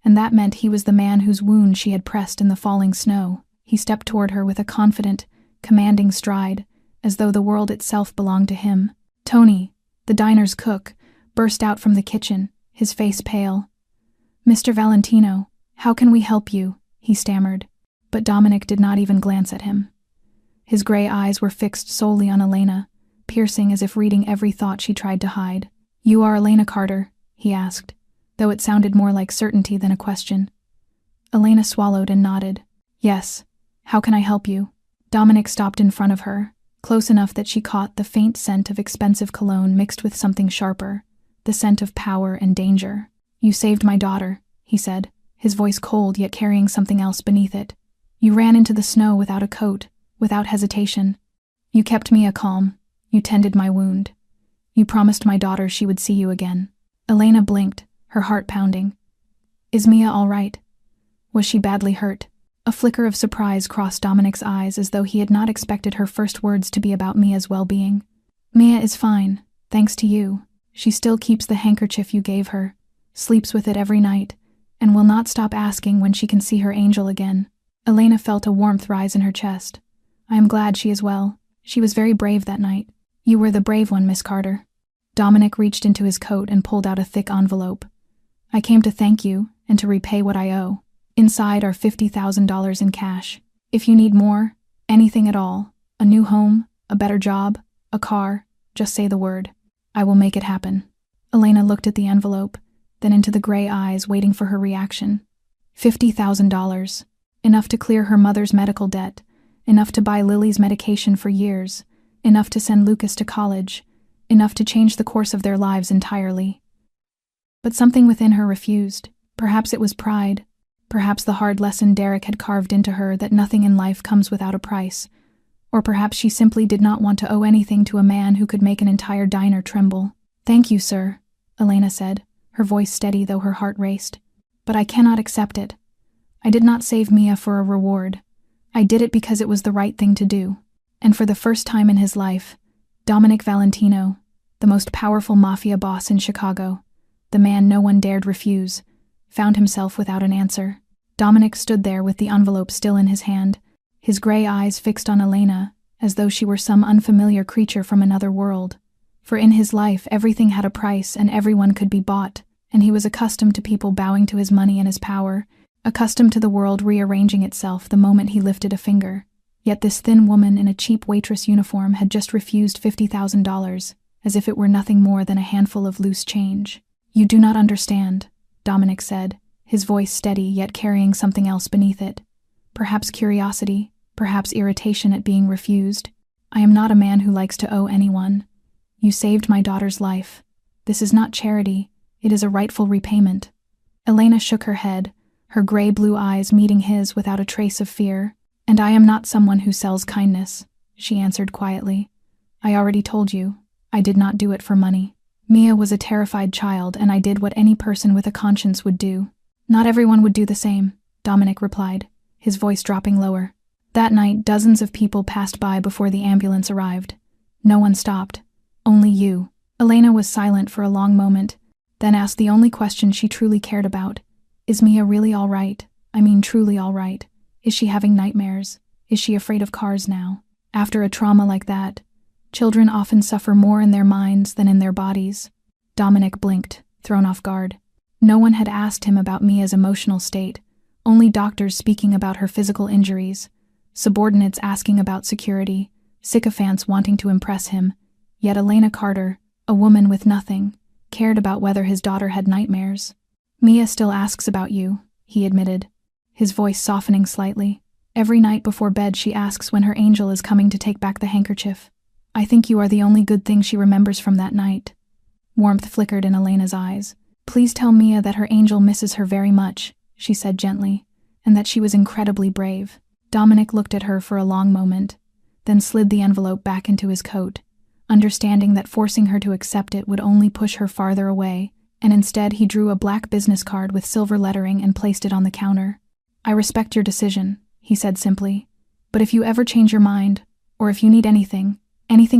and that meant he was the man whose wound she had pressed in the falling snow. He stepped toward her with a confident, commanding stride, as though the world itself belonged to him. Tony, the diner's cook, burst out from the kitchen, his face pale. "Mr. Valentino, how can we help you?" he stammered. But Dominic did not even glance at him. His gray eyes were fixed solely on Elena, piercing as if reading every thought she tried to hide. "You are Elena Carter?" he asked, though it sounded more like certainty than a question. Elena swallowed and nodded. Yes. How can I help you? Dominic stopped in front of her, close enough that she caught the faint scent of expensive cologne mixed with something sharper, the scent of power and danger. You saved my daughter, he said, his voice cold yet carrying something else beneath it. You ran into the snow without a coat, without hesitation. You kept Mia calm. You tended my wound. You promised my daughter she would see you again. Elena blinked, her heart pounding. Is Mia all right? Was she badly hurt? A flicker of surprise crossed Dominic's eyes as though he had not expected her first words to be about Mia's well-being. Mia is fine, thanks to you. She still keeps the handkerchief you gave her, sleeps with it every night, and will not stop asking when she can see her angel again. Elena felt a warmth rise in her chest. I am glad she is well. She was very brave that night. You were the brave one, Miss Carter. Dominic reached into his coat and pulled out a thick envelope. I came to thank you and to repay what I owe. Inside are $50,000 in cash. If you need more, anything at all, a new home, a better job, a car, just say the word. I will make it happen. Elena looked at the envelope, then into the gray eyes waiting for her reaction. $50,000. Enough to clear her mother's medical debt, enough to buy Lily's medication for years, enough to send Lucas to college, enough to change the course of their lives entirely. But something within her refused. Perhaps it was pride. Perhaps the hard lesson Derek had carved into her that nothing in life comes without a price. Or perhaps she simply did not want to owe anything to a man who could make an entire diner tremble. Thank you, sir, Elena said, her voice steady though her heart raced. But I cannot accept it. I did not save Mia for a reward. I did it because it was the right thing to do. And for the first time in his life, Dominic Valentino, the most powerful mafia boss in Chicago, the man no one dared refuse, found himself without an answer. Dominic stood there with the envelope still in his hand, his gray eyes fixed on Elena, as though she were some unfamiliar creature from another world. For in his life everything had a price and everyone could be bought, and he was accustomed to people bowing to his money and his power, accustomed to the world rearranging itself the moment he lifted a finger. Yet this thin woman in a cheap waitress uniform had just refused $50,000, as if it were nothing more than a handful of loose change. You do not understand, Dominic said, his voice steady yet carrying something else beneath it. Perhaps curiosity, perhaps irritation at being refused. I am not a man who likes to owe anyone. You saved my daughter's life. This is not charity, it is a rightful repayment. Elena shook her head, her gray-blue eyes meeting his without a trace of fear. And I am not someone who sells kindness, she answered quietly. I already told you, I did not do it for money. Mia was a terrified child, and I did what any person with a conscience would do. Not everyone would do the same, Dominic replied, his voice dropping lower. That night, dozens of people passed by before the ambulance arrived. No one stopped. Only you. Elena was silent for a long moment, then asked the only question she truly cared about. Is Mia really all right? I mean, truly all right. Is she having nightmares? Is she afraid of cars now? After a trauma like that, children often suffer more in their minds than in their bodies. Dominic blinked, thrown off guard. No one had asked him about Mia's emotional state, only doctors speaking about her physical injuries, subordinates asking about security, sycophants wanting to impress him. Yet Elena Carter, a woman with nothing, cared about whether his daughter had nightmares. Mia still asks about you, he admitted, his voice softening slightly. Every night before bed she asks when her angel is coming to take back the handkerchief. I think you are the only good thing she remembers from that night. Warmth flickered in Elena's eyes. Please tell Mia that her angel misses her very much, she said gently, and that she was incredibly brave. Dominic looked at her for a long moment, then slid the envelope back into his coat, understanding that forcing her to accept it would only push her farther away, and instead he drew a black business card with silver lettering and placed it on the counter. I respect your decision, he said simply, but if you ever change your mind, or if you need anything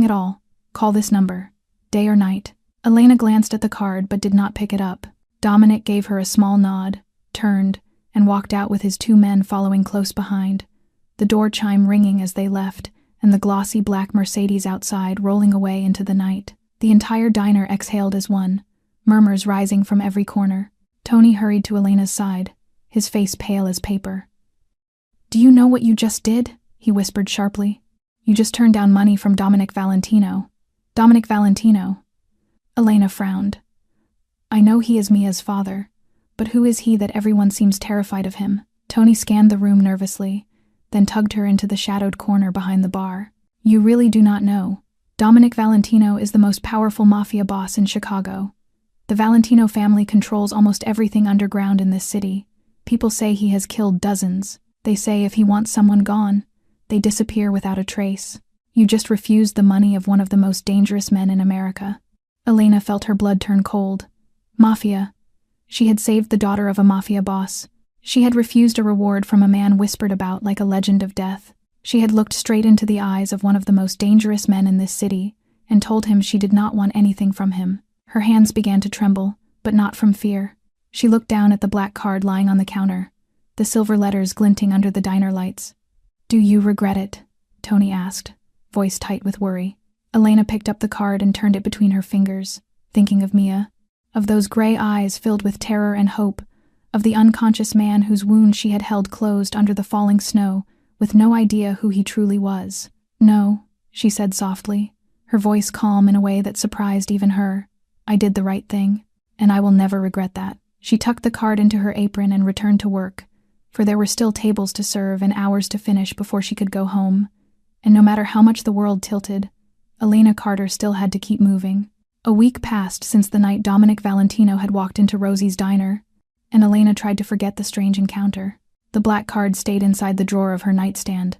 at all, call this number, day or night. Elena glanced at the card but did not pick it up. Dominic gave her a small nod, turned, and walked out with his two men following close behind, the door chime ringing as they left, and the glossy black Mercedes outside rolling away into the night. The entire diner exhaled as one, murmurs rising from every corner. Tony hurried to Elena's side, his face pale as paper. Do you know what you just did? He whispered sharply. You just turned down money from Dominic Valentino. Dominic Valentino. Elena frowned. I know he is Mia's father, but who is he that everyone seems terrified of him? Tony scanned the room nervously, then tugged her into the shadowed corner behind the bar. You really do not know. Dominic Valentino is the most powerful mafia boss in Chicago. The Valentino family controls almost everything underground in this city. People say he has killed dozens. They say if he wants someone gone, they disappear without a trace. You just refused the money of one of the most dangerous men in America. Elena felt her blood turn cold. Mafia. She had saved the daughter of a mafia boss. She had refused a reward from a man whispered about like a legend of death. She had looked straight into the eyes of one of the most dangerous men in this city and told him she did not want anything from him. Her hands began to tremble, but not from fear. She looked down at the black card lying on the counter, the silver letters glinting under the diner lights. Do you regret it? Tony asked, voice tight with worry. Elena picked up the card and turned it between her fingers, thinking of Mia, of those gray eyes filled with terror and hope, of the unconscious man whose wound she had held closed under the falling snow, with no idea who he truly was. No, she said softly, her voice calm in a way that surprised even her. I did the right thing, and I will never regret that. She tucked the card into her apron and returned to work, for there were still tables to serve and hours to finish before she could go home. And no matter how much the world tilted, Elena Carter still had to keep moving. A week passed since the night Dominic Valentino had walked into Rosie's diner, and Elena tried to forget the strange encounter. The black card stayed inside the drawer of her nightstand,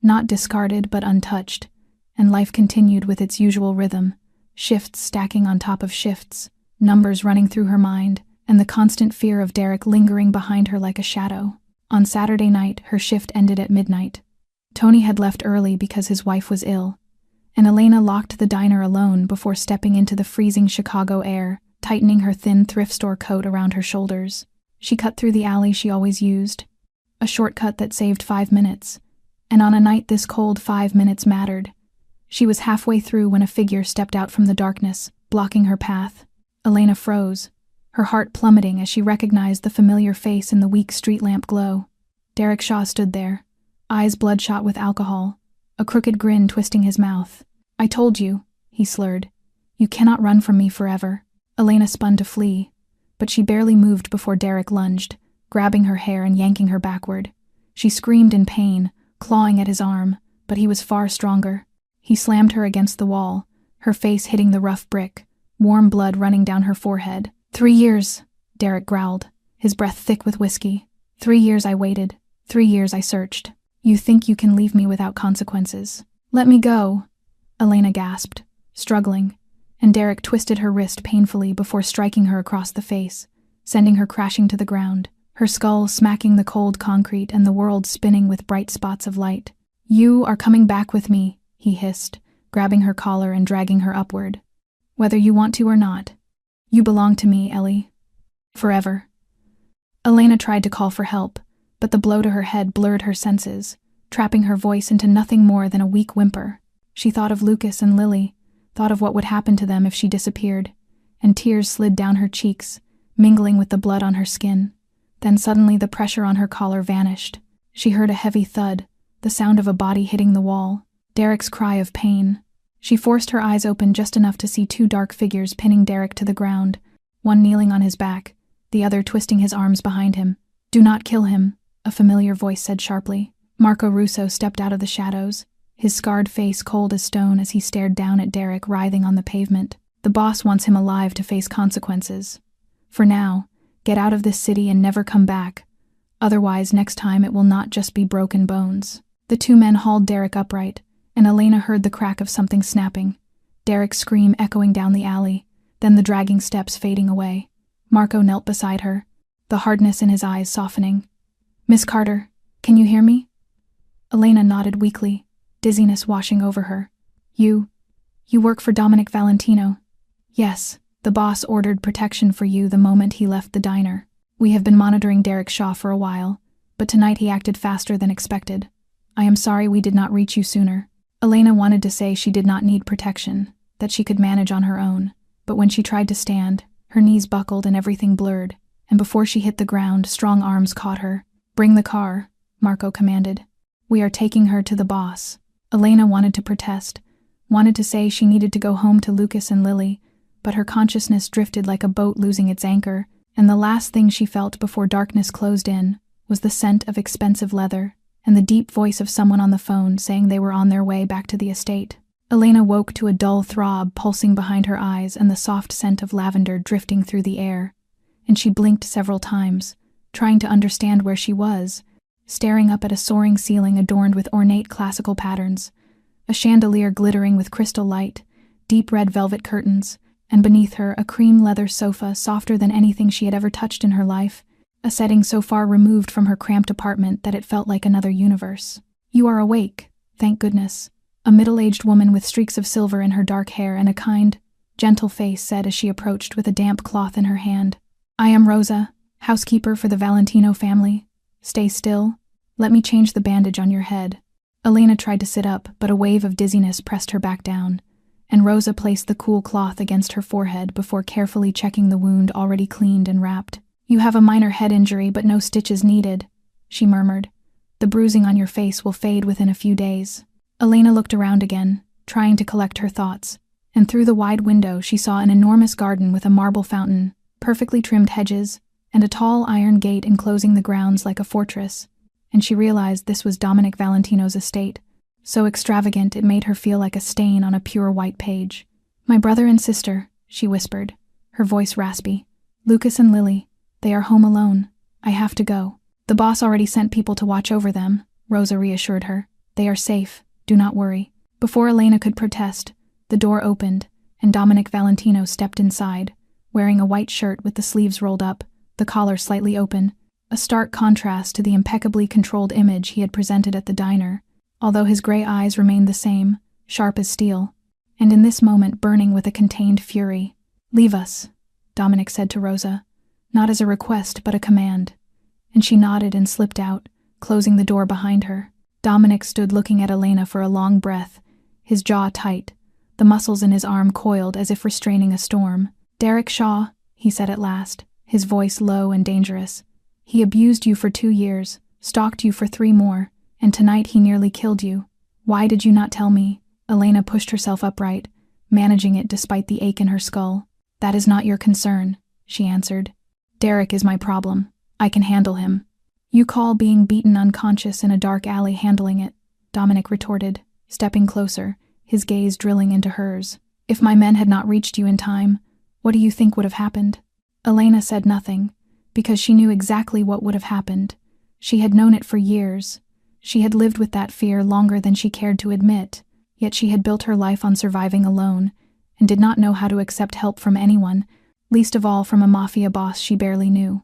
not discarded but untouched, and life continued with its usual rhythm, shifts stacking on top of shifts, numbers running through her mind, and the constant fear of Derek lingering behind her like a shadow. On Saturday night, her shift ended at midnight. Tony had left early because his wife was ill, and Elena locked the diner alone before stepping into the freezing Chicago air, tightening her thin thrift store coat around her shoulders. She cut through the alley she always used, a shortcut that saved 5 minutes, and on a night this cold 5 minutes mattered. She was halfway through when a figure stepped out from the darkness, blocking her path. Elena froze, her heart plummeting as she recognized the familiar face in the weak street lamp glow. Derek Shaw stood there, eyes bloodshot with alcohol, a crooked grin twisting his mouth. I told you, he slurred. You cannot run from me forever. Elena spun to flee, but she barely moved before Derek lunged, grabbing her hair and yanking her backward. She screamed in pain, clawing at his arm, but he was far stronger. He slammed her against the wall, her face hitting the rough brick, warm blood running down her forehead. 3 years, Derek growled, his breath thick with whiskey. 3 years I waited. 3 years I searched. You think you can leave me without consequences? Let me go, Elena gasped, struggling, and Derek twisted her wrist painfully before striking her across the face, sending her crashing to the ground, her skull smacking the cold concrete and the world spinning with bright spots of light. You are coming back with me, he hissed, grabbing her collar and dragging her upward. Whether you want to or not. You belong to me, Ellie. Forever. Elena tried to call for help, but the blow to her head blurred her senses, trapping her voice into nothing more than a weak whimper. She thought of Lucas and Lily, thought of what would happen to them if she disappeared, and tears slid down her cheeks, mingling with the blood on her skin. Then suddenly the pressure on her collar vanished. She heard a heavy thud, the sound of a body hitting the wall, Derek's cry of pain. She forced her eyes open just enough to see 2 dark figures pinning Derek to the ground, one kneeling on his back, the other twisting his arms behind him. Do not kill him, a familiar voice said sharply. Marco Russo stepped out of the shadows, his scarred face cold as stone as he stared down at Derek writhing on the pavement. The boss wants him alive to face consequences. For now, get out of this city and never come back. Otherwise, next time it will not just be broken bones. The 2 men hauled Derek upright, and Elena heard the crack of something snapping, Derek's scream echoing down the alley, then the dragging steps fading away. Marco knelt beside her, the hardness in his eyes softening. Miss Carter, can you hear me? Elena nodded weakly, dizziness washing over her. You work for Dominic Valentino. Yes, the boss ordered protection for you the moment he left the diner. We have been monitoring Derek Shaw for a while, but tonight he acted faster than expected. I am sorry we did not reach you sooner. Elena wanted to say she did not need protection, that she could manage on her own, but when she tried to stand, her knees buckled and everything blurred, and before she hit the ground, strong arms caught her. Bring the car, Marco commanded. We are taking her to the boss. Elena wanted to protest, wanted to say she needed to go home to Lucas and Lily, but her consciousness drifted like a boat losing its anchor, and the last thing she felt before darkness closed in was the scent of expensive leather and the deep voice of someone on the phone saying they were on their way back to the estate. Elena woke to a dull throb pulsing behind her eyes and the soft scent of lavender drifting through the air, and she blinked several times, trying to understand where she was, staring up at a soaring ceiling adorned with ornate classical patterns, a chandelier glittering with crystal light, deep red velvet curtains, and beneath her a cream leather sofa softer than anything she had ever touched in her life, a setting so far removed from her cramped apartment that it felt like another universe. "You are awake, thank goodness," a middle-aged woman with streaks of silver in her dark hair and a kind, gentle face said as she approached with a damp cloth in her hand. "I am Rosa, housekeeper for the Valentino family. Stay still. Let me change the bandage on your head." Elena tried to sit up, but a wave of dizziness pressed her back down, and Rosa placed the cool cloth against her forehead before carefully checking the wound already cleaned and wrapped. "You have a minor head injury, but no stitches needed," she murmured. "The bruising on your face will fade within a few days." Elena looked around again, trying to collect her thoughts, and through the wide window she saw an enormous garden with a marble fountain, perfectly trimmed hedges, and a tall iron gate enclosing the grounds like a fortress, and she realized this was Dominic Valentino's estate, so extravagant it made her feel like a stain on a pure white page. "My brother and sister," she whispered, her voice raspy. "Lucas and Lily, they are home alone. I have to go." "The boss already sent people to watch over them," Rosa reassured her. "They are safe. Do not worry." Before Elena could protest, the door opened, and Dominic Valentino stepped inside, wearing a white shirt with the sleeves rolled up, the collar slightly open, a stark contrast to the impeccably controlled image he had presented at the diner, although his gray eyes remained the same, sharp as steel, and in this moment burning with a contained fury. "Leave us," Dominic said to Rosa, not as a request but a command, and she nodded and slipped out, closing the door behind her. Dominic stood looking at Elena for a long breath, his jaw tight, the muscles in his arm coiled as if restraining a storm. "Derek Shaw," he said at last, his voice low and dangerous. "He abused you for 2 years, stalked you for 3 more, and tonight he nearly killed you. Why did you not tell me?" Elena pushed herself upright, managing it despite the ache in her skull. "That is not your concern," she answered. "Derek is my problem. I can handle him." "You call being beaten unconscious in a dark alley handling it," Dominic retorted, stepping closer, his gaze drilling into hers. "If my men had not reached you in time, what do you think would have happened?" Elena said nothing, because she knew exactly what would have happened. She had known it for years. She had lived with that fear longer than she cared to admit, yet she had built her life on surviving alone, and did not know how to accept help from anyone, least of all from a Mafia boss she barely knew.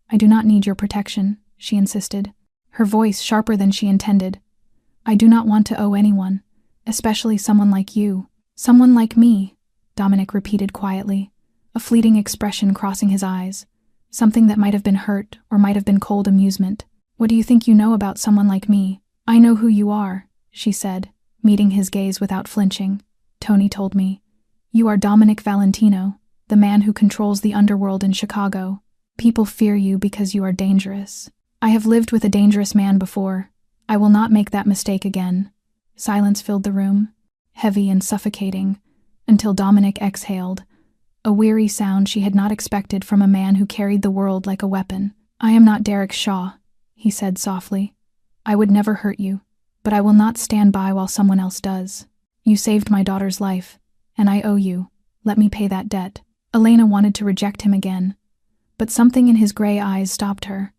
"I do not need your protection," she insisted, her voice sharper than she intended. "I do not want to owe anyone, especially someone like you." "Someone like me," Dominic repeated quietly, a fleeting expression crossing his eyes, something that might have been hurt or might have been cold amusement. "What do you think you know about someone like me?" "I know who you are," she said, meeting his gaze without flinching. "Tony told me. You are Dominic Valentino, the man who controls the underworld in Chicago. People fear you because you are dangerous. I have lived with a dangerous man before. I will not make that mistake again." Silence filled the room, heavy and suffocating, until Dominic exhaled, a weary sound she had not expected from a man who carried the world like a weapon. "I am not Derek Shaw," he said softly. "I would never hurt you, but I will not stand by while someone else does. You saved my daughter's life, and I owe you. Let me pay that debt." Elena wanted to reject him again, but something in his gray eyes stopped her.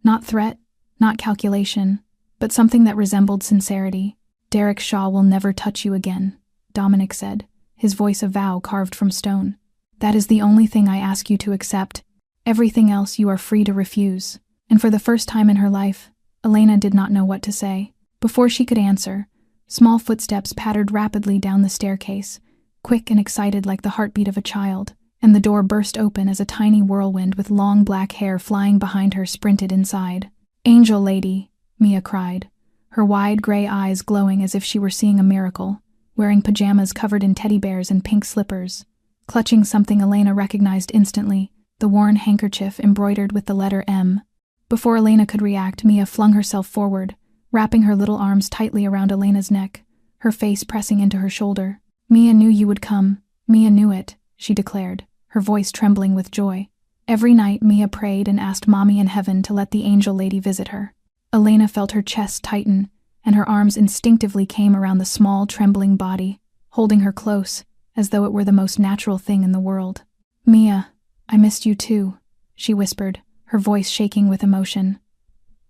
Not threat, not calculation, but something that resembled sincerity. "Derek Shaw will never touch you again," Dominic said, his voice a vow carved from stone. "That is the only thing I ask you to accept. Everything else you are free to refuse." And for the first time in her life, Elena did not know what to say. Before she could answer, small footsteps pattered rapidly down the staircase, quick and excited like the heartbeat of a child, and the door burst open as a tiny whirlwind with long black hair flying behind her sprinted inside. "Angel lady," Mia cried, her wide gray eyes glowing as if she were seeing a miracle, wearing pajamas covered in teddy bears and pink slippers. Clutching something Elena recognized instantly, the worn handkerchief embroidered with the letter M. Before Elena could react, Mia flung herself forward, wrapping her little arms tightly around Elena's neck, her face pressing into her shoulder. "Mia knew you would come. Mia knew it," she declared, her voice trembling with joy. Every night Mia prayed and asked Mommy in heaven to let the angel lady visit her. Elena felt her chest tighten, and her arms instinctively came around the small, trembling body, holding her close, as though it were the most natural thing in the world. "Mia, I missed you too," she whispered, her voice shaking with emotion.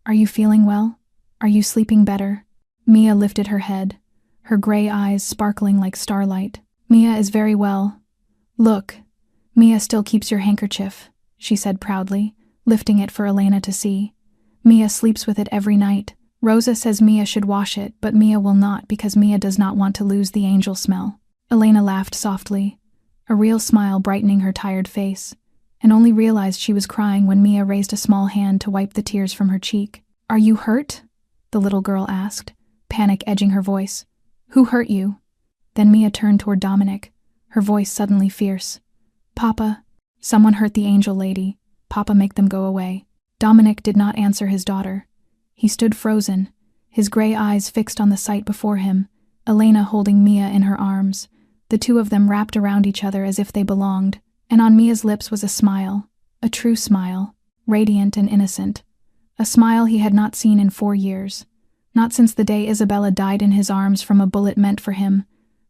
"Are you feeling well? Are you sleeping better?" Mia lifted her head, her gray eyes sparkling like starlight. "Mia is very well. Look, Mia still keeps your handkerchief," she said proudly, lifting it for Elena to see. "Mia sleeps with it every night. Rosa says Mia should wash it, but Mia will not because Mia does not want to lose the angel smell." Elena laughed softly, a real smile brightening her tired face, and only realized she was crying when Mia raised a small hand to wipe the tears from her cheek. "Are you hurt?" the little girl asked, panic edging her voice. "Who hurt you?" Then Mia turned toward Dominic, her voice suddenly fierce. "Papa, someone hurt the angel lady. Papa, make them go away." Dominic did not answer his daughter. He stood frozen, his gray eyes fixed on the sight before him, Elena holding Mia in her arms, the two of them wrapped around each other as if they belonged, and on Mia's lips was a smile, a true smile, radiant and innocent, a smile he had not seen in 4 years, not since the day Isabella died in his arms from a bullet meant for him,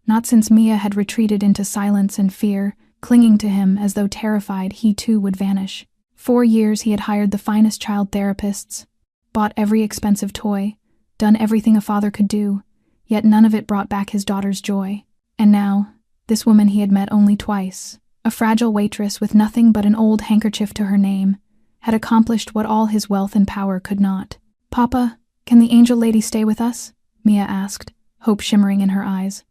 not since Mia had retreated into silence and fear, clinging to him as though terrified he too would vanish. 4 years he had hired the finest child therapists, bought every expensive toy, done everything a father could do, yet none of it brought back his daughter's joy. And now, this woman he had met only twice, a fragile waitress with nothing but an old handkerchief to her name, had accomplished what all his wealth and power could not. "Papa, can the angel lady stay with us?" Mia asked, hope shimmering in her eyes.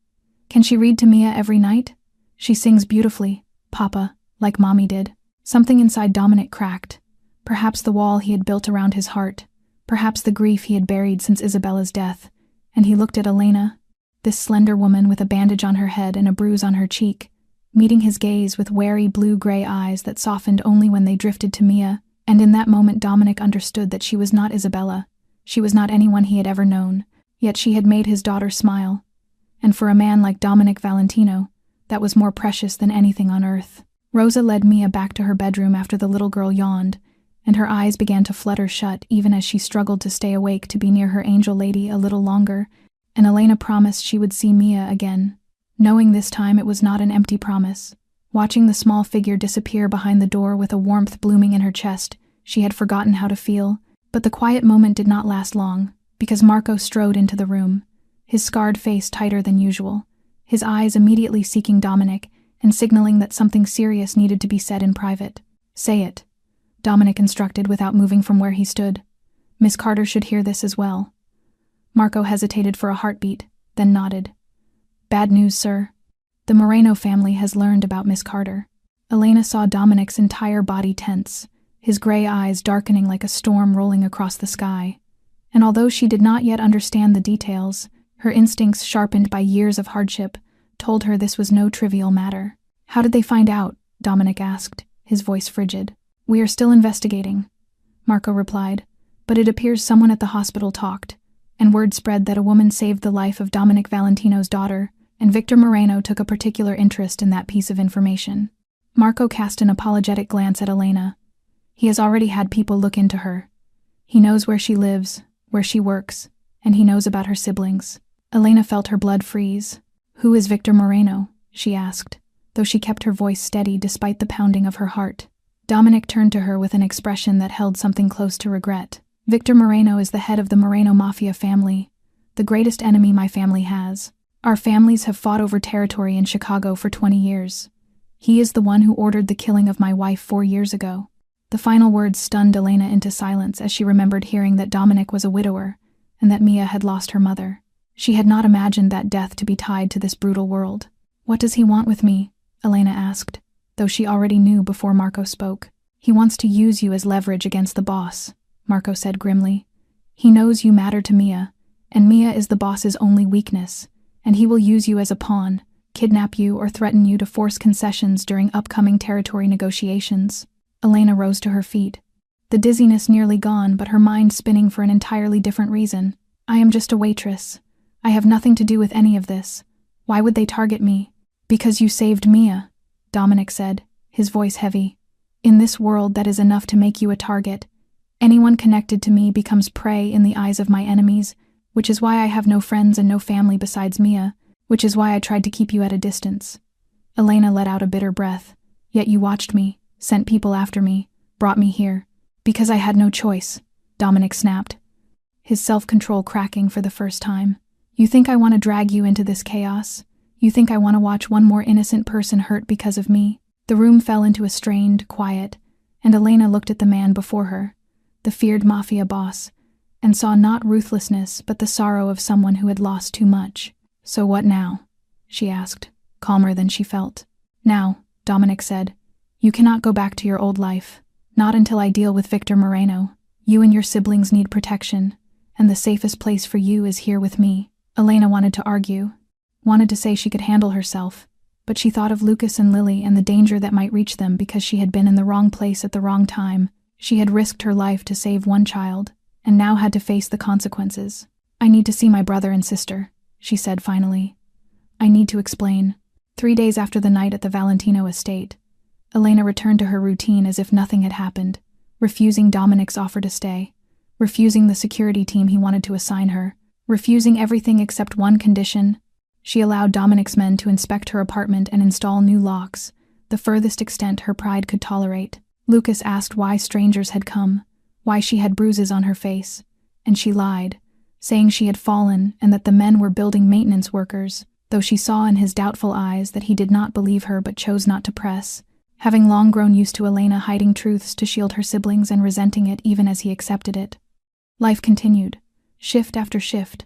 "Can she read to Mia every night? She sings beautifully, Papa, like Mommy did." Something inside Dominic cracked, perhaps the wall he had built around his heart, perhaps the grief he had buried since Isabella's death, and he looked at Elena, this slender woman with a bandage on her head and a bruise on her cheek, meeting his gaze with wary blue-gray eyes that softened only when they drifted to Mia, and in that moment Dominic understood that she was not Isabella, she was not anyone he had ever known, yet she had made his daughter smile, and for a man like Dominic Valentino, that was more precious than anything on earth. Rosa led Mia back to her bedroom after the little girl yawned, and her eyes began to flutter shut even as she struggled to stay awake to be near her angel lady a little longer, and Elena promised she would see Mia again, knowing this time it was not an empty promise. Watching the small figure disappear behind the door with a warmth blooming in her chest, she had forgotten how to feel, but the quiet moment did not last long, because Marco strode into the room, his scarred face tighter than usual, his eyes immediately seeking Dominic and signaling that something serious needed to be said in private. "Say it," Dominic instructed without moving from where he stood. "Miss Carter should hear this as well." Marco hesitated for a heartbeat, then nodded. "Bad news, sir. The Moreno family has learned about Miss Carter." Elena saw Dominic's entire body tense, his gray eyes darkening like a storm rolling across the sky. And although she did not yet understand the details, her instincts sharpened by years of hardship told her this was no trivial matter. "How did they find out?" Dominic asked, his voice frigid. "We are still investigating," Marco replied, "but it appears someone at the hospital talked, and word spread that a woman saved the life of Dominic Valentino's daughter, and Victor Moreno took a particular interest in that piece of information." Marco cast an apologetic glance at Elena. He has already had people look into her. He knows where she lives, where she works, and he knows about her siblings. Elena felt her blood freeze. "Who is Victor Moreno?" she asked, though she kept her voice steady despite the pounding of her heart. Dominic turned to her with an expression that held something close to regret. "Victor Moreno is the head of the Moreno Mafia family, the greatest enemy my family has. Our families have fought over territory in Chicago for 20 years. He is the one who ordered the killing of my wife 4 years ago." The final words stunned Elena into silence as she remembered hearing that Dominic was a widower and that Mia had lost her mother. She had not imagined that death to be tied to this brutal world. "What does he want with me?" Elena asked, though she already knew before Marco spoke. "He wants to use you as leverage against the boss," Marco said grimly. "He knows you matter to Mia, and Mia is the boss's only weakness, and he will use you as a pawn, kidnap you or threaten you to force concessions during upcoming territory negotiations." Elena rose to her feet, the dizziness nearly gone but her mind spinning for an entirely different reason. "I am just a waitress. I have nothing to do with any of this. Why would they target me?" "Because you saved Mia," Dominic said, his voice heavy. In this world that is enough to make you a target. Anyone connected to me becomes prey in the eyes of my enemies, which is why I have no friends and no family besides Mia, which is why I tried to keep you at a distance. Elena let out a bitter breath. Yet you watched me, sent people after me, brought me here. Because I had no choice, Dominic snapped, his self-control cracking for the first time. You think I want to drag you into this chaos? You think I want to watch one more innocent person hurt because of me? The room fell into a strained quiet, and Elena looked at the man before her, the feared Mafia boss, and saw not ruthlessness but the sorrow of someone who had lost too much. So what now? She asked, calmer than she felt. Now, Dominic said, you cannot go back to your old life. Not until I deal with Victor Moreno. You and your siblings need protection, and the safest place for you is here with me. Elena wanted to argue, wanted to say she could handle herself, but she thought of Lucas and Lily and the danger that might reach them because she had been in the wrong place at the wrong time. She had risked her life to save one child, and now had to face the consequences. I need to see my brother and sister, she said finally. I need to explain. 3 days after the night at the Valentino estate, Elena returned to her routine as if nothing had happened, refusing Dominic's offer to stay, refusing the security team he wanted to assign her, refusing everything except one condition. She allowed Dominic's men to inspect her apartment and install new locks, the furthest extent her pride could tolerate. Lucas asked why strangers had come, why she had bruises on her face, and she lied, saying she had fallen and that the men were building maintenance workers, though she saw in his doubtful eyes that he did not believe her but chose not to press, having long grown used to Elena hiding truths to shield her siblings and resenting it even as he accepted it. Life continued, shift after shift,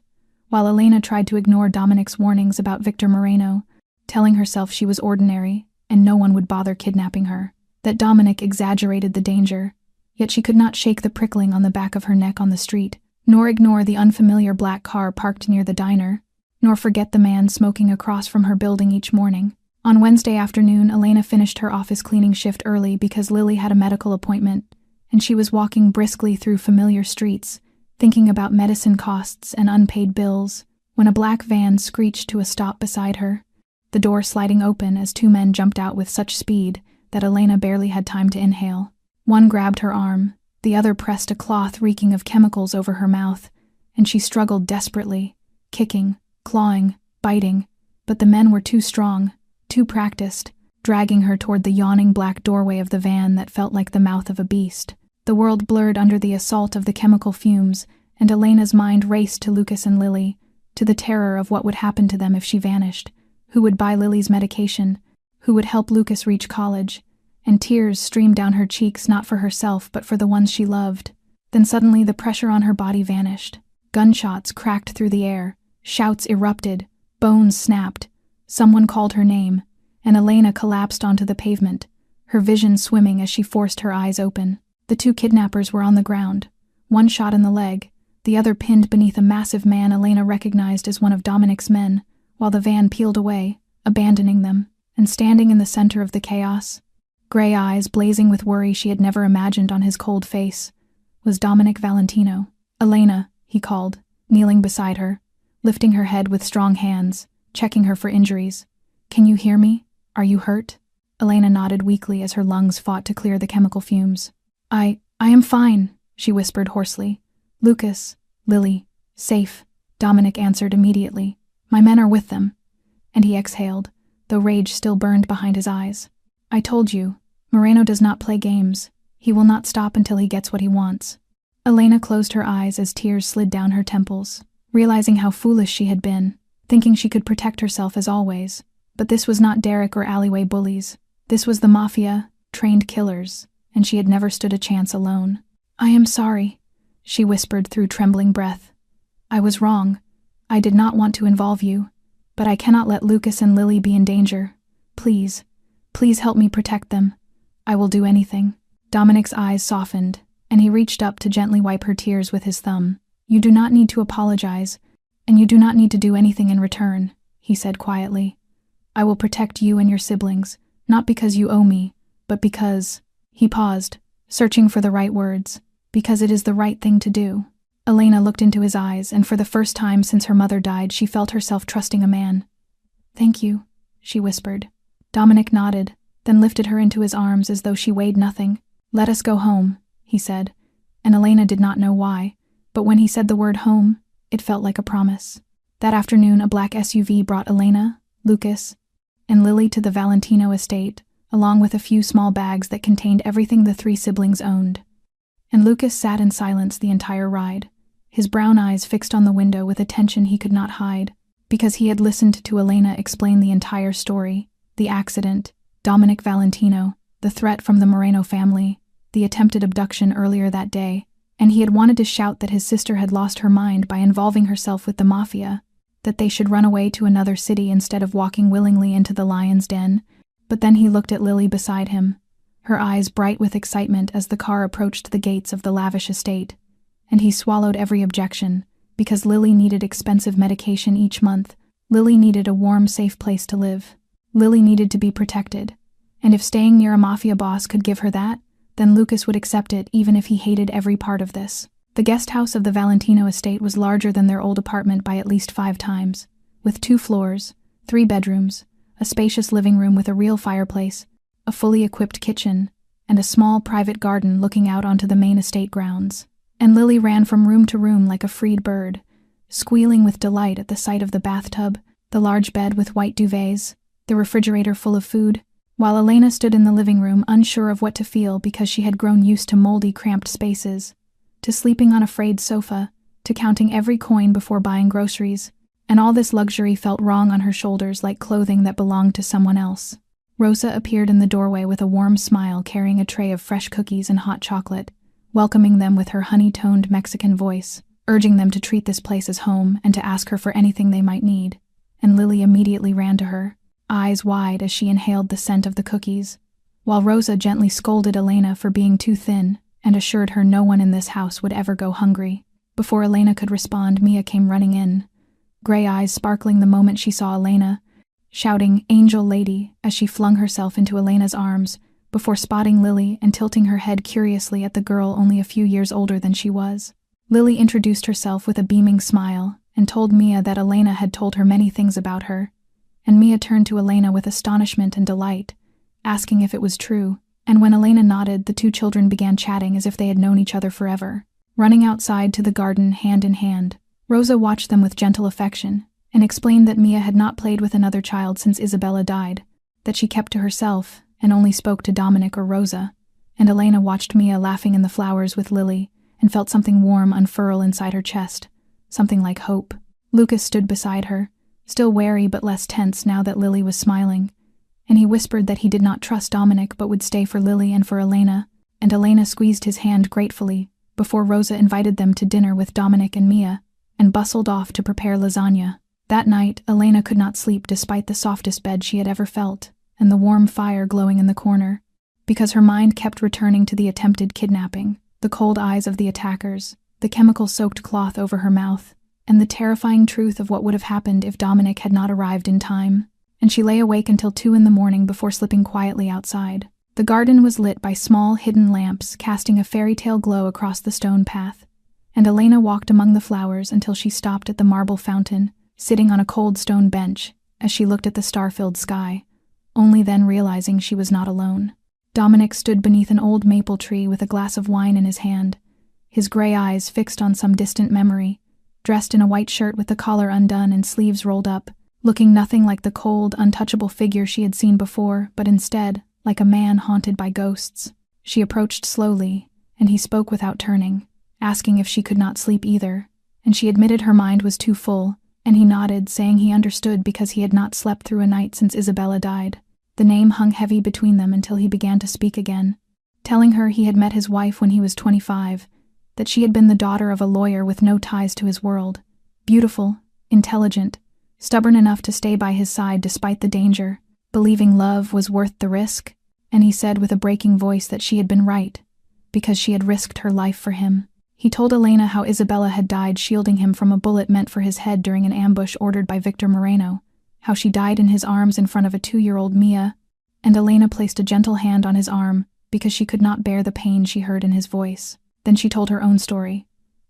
while Elena tried to ignore Dominic's warnings about Victor Moreno, telling herself she was ordinary and no one would bother kidnapping her, that Dominic exaggerated the danger, yet she could not shake the prickling on the back of her neck on the street, nor ignore the unfamiliar black car parked near the diner, nor forget the man smoking across from her building each morning. On Wednesday afternoon, Elena finished her office cleaning shift early because Lily had a medical appointment, and she was walking briskly through familiar streets, thinking about medicine costs and unpaid bills, when a black van screeched to a stop beside her, the door sliding open as 2 men jumped out with such speed that Elena barely had time to inhale. One grabbed her arm, the other pressed a cloth reeking of chemicals over her mouth, and she struggled desperately, kicking, clawing, biting, but the men were too strong, too practiced, dragging her toward the yawning black doorway of the van that felt like the mouth of a beast. The world blurred under the assault of the chemical fumes, and Elena's mind raced to Lucas and Lily, to the terror of what would happen to them if she vanished, who would buy Lily's medication, who would help Lucas reach college, and tears streamed down her cheeks not for herself but for the ones she loved. Then suddenly the pressure on her body vanished. Gunshots cracked through the air, shouts erupted, bones snapped. Someone called her name, and Elena collapsed onto the pavement, her vision swimming as she forced her eyes open. The 2 kidnappers were on the ground, one shot in the leg, the other pinned beneath a massive man Elena recognized as one of Dominic's men, while the van peeled away, abandoning them, and standing in the center of the chaos, gray eyes blazing with worry she had never imagined on his cold face, was Dominic Valentino. Elena, he called, kneeling beside her, lifting her head with strong hands, checking her for injuries. Can you hear me? Are you hurt? Elena nodded weakly as her lungs fought to clear the chemical fumes. I am fine, she whispered hoarsely. Lucas, Lily, safe, Dominic answered immediately. My men are with them. And he exhaled, though rage still burned behind his eyes. I told you, Moreno does not play games. He will not stop until he gets what he wants. Elena closed her eyes as tears slid down her temples, realizing how foolish she had been, thinking she could protect herself as always. But this was not Derek or alleyway bullies. This was the Mafia, trained killers, and she had never stood a chance alone. I am sorry, she whispered through trembling breath. I was wrong. I did not want to involve you, but I cannot let Lucas and Lily be in danger. Please, please help me protect them. I will do anything. Dominic's eyes softened, and he reached up to gently wipe her tears with his thumb. You do not need to apologize, and you do not need to do anything in return, he said quietly. I will protect you and your siblings, not because you owe me, but because... He paused, searching for the right words. Because it is the right thing to do. Elena looked into his eyes, and for the first time since her mother died, she felt herself trusting a man. Thank you, she whispered. Dominic nodded, then lifted her into his arms as though she weighed nothing. "Let us go home," he said, and Elena did not know why, but when he said the word home, it felt like a promise. That afternoon, a black SUV brought Elena, Lucas, and Lily to the Valentino estate, along with a few small bags that contained everything the three siblings owned. And Lucas sat in silence the entire ride, his brown eyes fixed on the window with attention he could not hide, because he had listened to Elena explain the entire story, the accident, Dominic Valentino, the threat from the Moreno family, the attempted abduction earlier that day, and he had wanted to shout that his sister had lost her mind by involving herself with the Mafia, that they should run away to another city instead of walking willingly into the lion's den. But then he looked at Lily beside him, her eyes bright with excitement as the car approached the gates of the lavish estate, and he swallowed every objection, because Lily needed expensive medication each month. Lily needed a warm, safe place to live. Lily needed to be protected, and if staying near a Mafia boss could give her that, then Lucas would accept it even if he hated every part of this. The guest house of the Valentino estate was larger than their old apartment by at least 5 times, with 2 floors, 3 bedrooms, a spacious living room with a real fireplace, a fully equipped kitchen, and a small private garden looking out onto the main estate grounds. And Lily ran from room to room like a freed bird, squealing with delight at the sight of the bathtub, the large bed with white duvets, the refrigerator full of food, while Elena stood in the living room unsure of what to feel because she had grown used to moldy, cramped spaces, to sleeping on a frayed sofa, to counting every coin before buying groceries, and all this luxury felt wrong on her shoulders like clothing that belonged to someone else. Rosa appeared in the doorway with a warm smile carrying a tray of fresh cookies and hot chocolate, welcoming them with her honey-toned Mexican voice, urging them to treat this place as home and to ask her for anything they might need, and Lily immediately ran to her, eyes wide as she inhaled the scent of the cookies, while Rosa gently scolded Elena for being too thin and assured her no one in this house would ever go hungry. Before Elena could respond, Mia came running in, gray eyes sparkling the moment she saw Elena, shouting, "Angel Lady," as she flung herself into Elena's arms, before spotting Lily and tilting her head curiously at the girl only a few years older than she was. Lily introduced herself with a beaming smile and told Mia that Elena had told her many things about her, and Mia turned to Elena with astonishment and delight, asking if it was true, and when Elena nodded, the 2 children began chatting as if they had known each other forever. Running outside to the garden hand in hand, Rosa watched them with gentle affection and explained that Mia had not played with another child since Isabella died, that she kept to herself and only spoke to Dominic or Rosa, and Elena watched Mia laughing in the flowers with Lily and felt something warm unfurl inside her chest, something like hope. Lucas stood beside her, still wary but less tense now that Lily was smiling, and he whispered that he did not trust Dominic but would stay for Lily and for Elena, and Elena squeezed his hand gratefully before Rosa invited them to dinner with Dominic and Mia, and bustled off to prepare lasagna. That night, Elena could not sleep despite the softest bed she had ever felt, and the warm fire glowing in the corner, because her mind kept returning to the attempted kidnapping, the cold eyes of the attackers, the chemical-soaked cloth over her mouth, and the terrifying truth of what would have happened if Dominic had not arrived in time. And she lay awake until 2 in the morning before slipping quietly outside. The garden was lit by small, hidden lamps casting a fairy-tale glow across the stone path, and Elena walked among the flowers until she stopped at the marble fountain, sitting on a cold stone bench as she looked at the star-filled sky, only then realizing she was not alone. Dominic stood beneath an old maple tree with a glass of wine in his hand, his gray eyes fixed on some distant memory, dressed in a white shirt with the collar undone and sleeves rolled up, looking nothing like the cold, untouchable figure she had seen before, but instead, like a man haunted by ghosts. She approached slowly, and he spoke without turning, asking if she could not sleep either, and she admitted her mind was too full, and he nodded, saying he understood because he had not slept through a night since Isabella died. The name hung heavy between them until he began to speak again, telling her he had met his wife when he was 25, that she had been the daughter of a lawyer with no ties to his world, beautiful, intelligent, stubborn enough to stay by his side despite the danger, believing love was worth the risk, and he said with a breaking voice that she had been right, because she had risked her life for him. He told Elena how Isabella had died shielding him from a bullet meant for his head during an ambush ordered by Victor Moreno, how she died in his arms in front of a 2-year-old Mia, and Elena placed a gentle hand on his arm because she could not bear the pain she heard in his voice. Then she told her own story,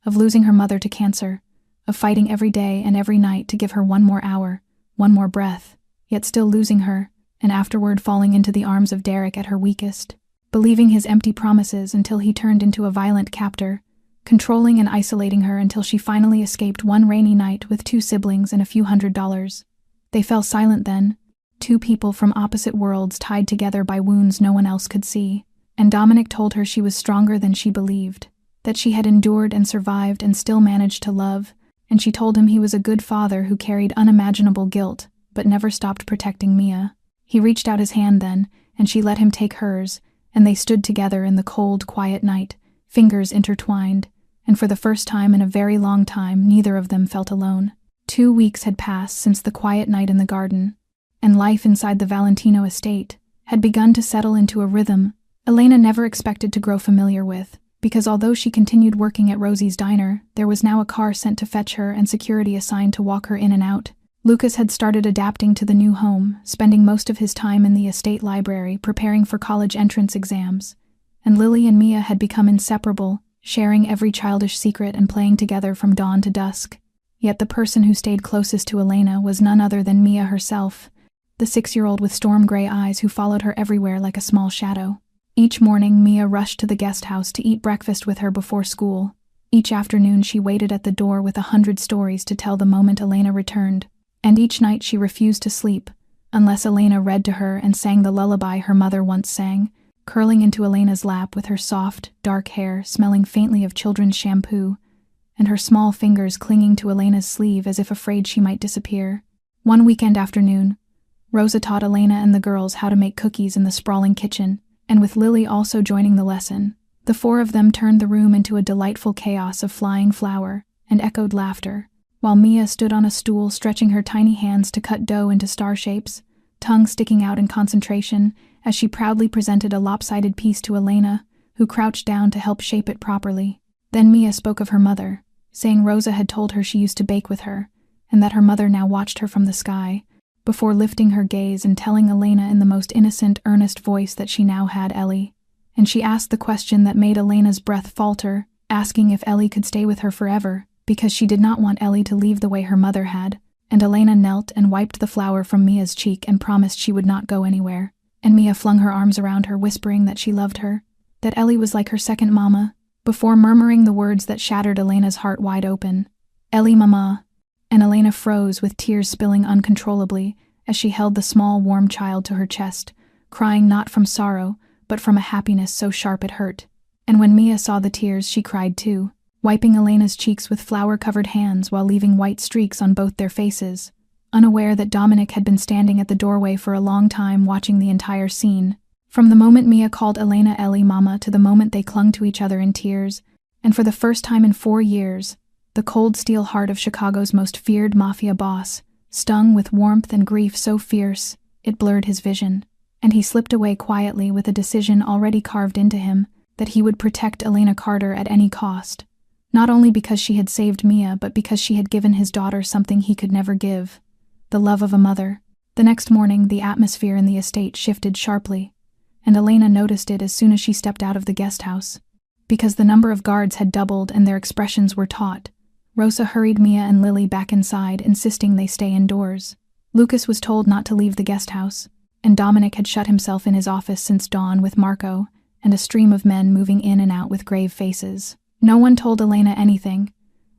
of losing her mother to cancer, of fighting every day and every night to give her one more hour, one more breath, yet still losing her, and afterward falling into the arms of Derek at her weakest, believing his empty promises until he turned into a violent captor, controlling and isolating her until she finally escaped one rainy night with 2 siblings and a few $100s. They fell silent then, 2 people from opposite worlds tied together by wounds no one else could see, and Dominic told her she was stronger than she believed, that she had endured and survived and still managed to love, and she told him he was a good father who carried unimaginable guilt, but never stopped protecting Mia. He reached out his hand then, and she let him take hers, and they stood together in the cold, quiet night, fingers intertwined, and for the first time in a very long time neither of them felt alone. 2 weeks had passed since the quiet night in the garden, and life inside the Valentino estate had begun to settle into a rhythm Elena never expected to grow familiar with, because although she continued working at Rosie's diner, there was now a car sent to fetch her and security assigned to walk her in and out. Lucas had started adapting to the new home, spending most of his time in the estate library preparing for college entrance exams, and Lily and Mia had become inseparable, sharing every childish secret and playing together from dawn to dusk. Yet the person who stayed closest to Elena was none other than Mia herself, the 6-year-old with storm-gray eyes who followed her everywhere like a small shadow. Each morning, Mia rushed to the guest house to eat breakfast with her before school. Each afternoon, she waited at the door with 100 stories to tell the moment Elena returned. And each night she refused to sleep, unless Elena read to her and sang the lullaby her mother once sang, curling into Elena's lap with her soft, dark hair smelling faintly of children's shampoo, and her small fingers clinging to Elena's sleeve as if afraid she might disappear. One weekend afternoon, Rosa taught Elena and the girls how to make cookies in the sprawling kitchen, and with Lily also joining the lesson, the 4 of them turned the room into a delightful chaos of flying flour and echoed laughter, while Mia stood on a stool stretching her tiny hands to cut dough into star shapes, tongue sticking out in concentration as she proudly presented a lopsided piece to Elena, who crouched down to help shape it properly. Then Mia spoke of her mother, saying Rosa had told her she used to bake with her, and that her mother now watched her from the sky, before lifting her gaze and telling Elena in the most innocent, earnest voice that she now had Ellie. And she asked the question that made Elena's breath falter, asking if Ellie could stay with her forever, because she did not want Ellie to leave the way her mother had. And Elena knelt and wiped the flour from Mia's cheek and promised she would not go anywhere. And Mia flung her arms around her, whispering that she loved her, that Ellie was like her second mama, before murmuring the words that shattered Elena's heart wide open. Ellie mama. And Elena froze with tears spilling uncontrollably as she held the small, warm child to her chest, crying not from sorrow, but from a happiness so sharp it hurt. And when Mia saw the tears, she cried too, wiping Elena's cheeks with flour-covered hands while leaving white streaks on both their faces, unaware that Dominic had been standing at the doorway for a long time watching the entire scene. From the moment Mia called Elena Ellie mama to the moment they clung to each other in tears, and for the first time in 4 years, the cold steel heart of Chicago's most feared mafia boss, stung with warmth and grief so fierce, it blurred his vision, and he slipped away quietly with a decision already carved into him, that he would protect Elena Carter at any cost, not only because she had saved Mia, but because she had given his daughter something he could never give, the love of a mother. The next morning, the atmosphere in the estate shifted sharply, and Elena noticed it as soon as she stepped out of the guest house. Because the number of guards had doubled and their expressions were taut, Rosa hurried Mia and Lily back inside, insisting they stay indoors. Lucas was told not to leave the guest house, and Dominic had shut himself in his office since dawn with Marco and a stream of men moving in and out with grave faces. No one told Elena anything,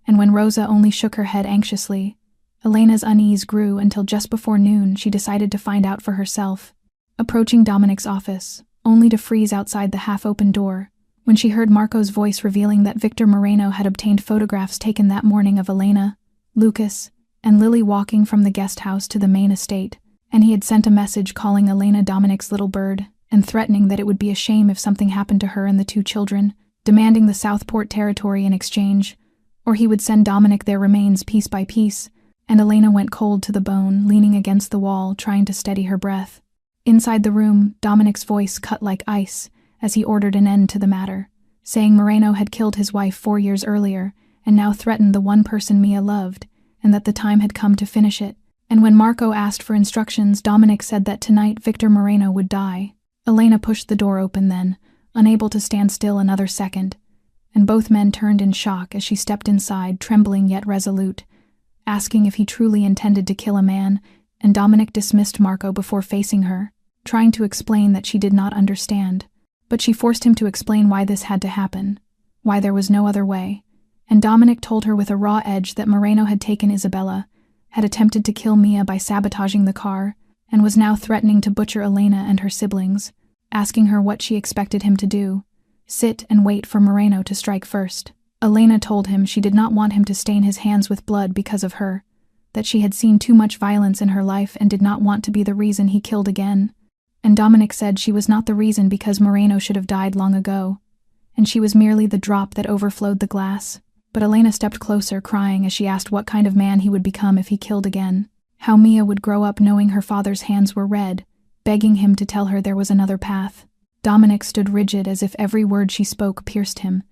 and when Rosa only shook her head anxiously, Elena's unease grew until just before noon she decided to find out for herself, approaching Dominic's office, only to freeze outside the half-open door, when she heard Marco's voice revealing that Victor Moreno had obtained photographs taken that morning of Elena, Lucas, and Lily walking from the guest house to the main estate, and he had sent a message calling Elena Dominic's little bird, and threatening that it would be a shame if something happened to her and the 2 children, demanding the Southport territory in exchange, or he would send Dominic their remains piece by piece, and Elena went cold to the bone, leaning against the wall, trying to steady her breath. Inside the room, Dominic's voice cut like ice, as he ordered an end to the matter, saying Moreno had killed his wife 4 years earlier and now threatened the one person Mia loved, and that the time had come to finish it. And when Marco asked for instructions, Dominic said that tonight Victor Moreno would die. Elena pushed the door open then, unable to stand still another second, and both men turned in shock as she stepped inside, trembling yet resolute, asking if he truly intended to kill a man, and Dominic dismissed Marco before facing her, trying to explain that she did not understand. But she forced him to explain why this had to happen, why there was no other way. And Dominic told her with a raw edge that Moreno had taken Isabella, had attempted to kill Mia by sabotaging the car, and was now threatening to butcher Elena and her siblings, asking her what she expected him to do. Sit and wait for Moreno to strike first. Elena told him she did not want him to stain his hands with blood because of her, that she had seen too much violence in her life and did not want to be the reason he killed again. And Dominic said she was not the reason because Moreno should have died long ago, and she was merely the drop that overflowed the glass. But Elena stepped closer, crying as she asked what kind of man he would become if he killed again, how Mia would grow up knowing her father's hands were red, begging him to tell her there was another path. Dominic stood rigid as if every word she spoke pierced him,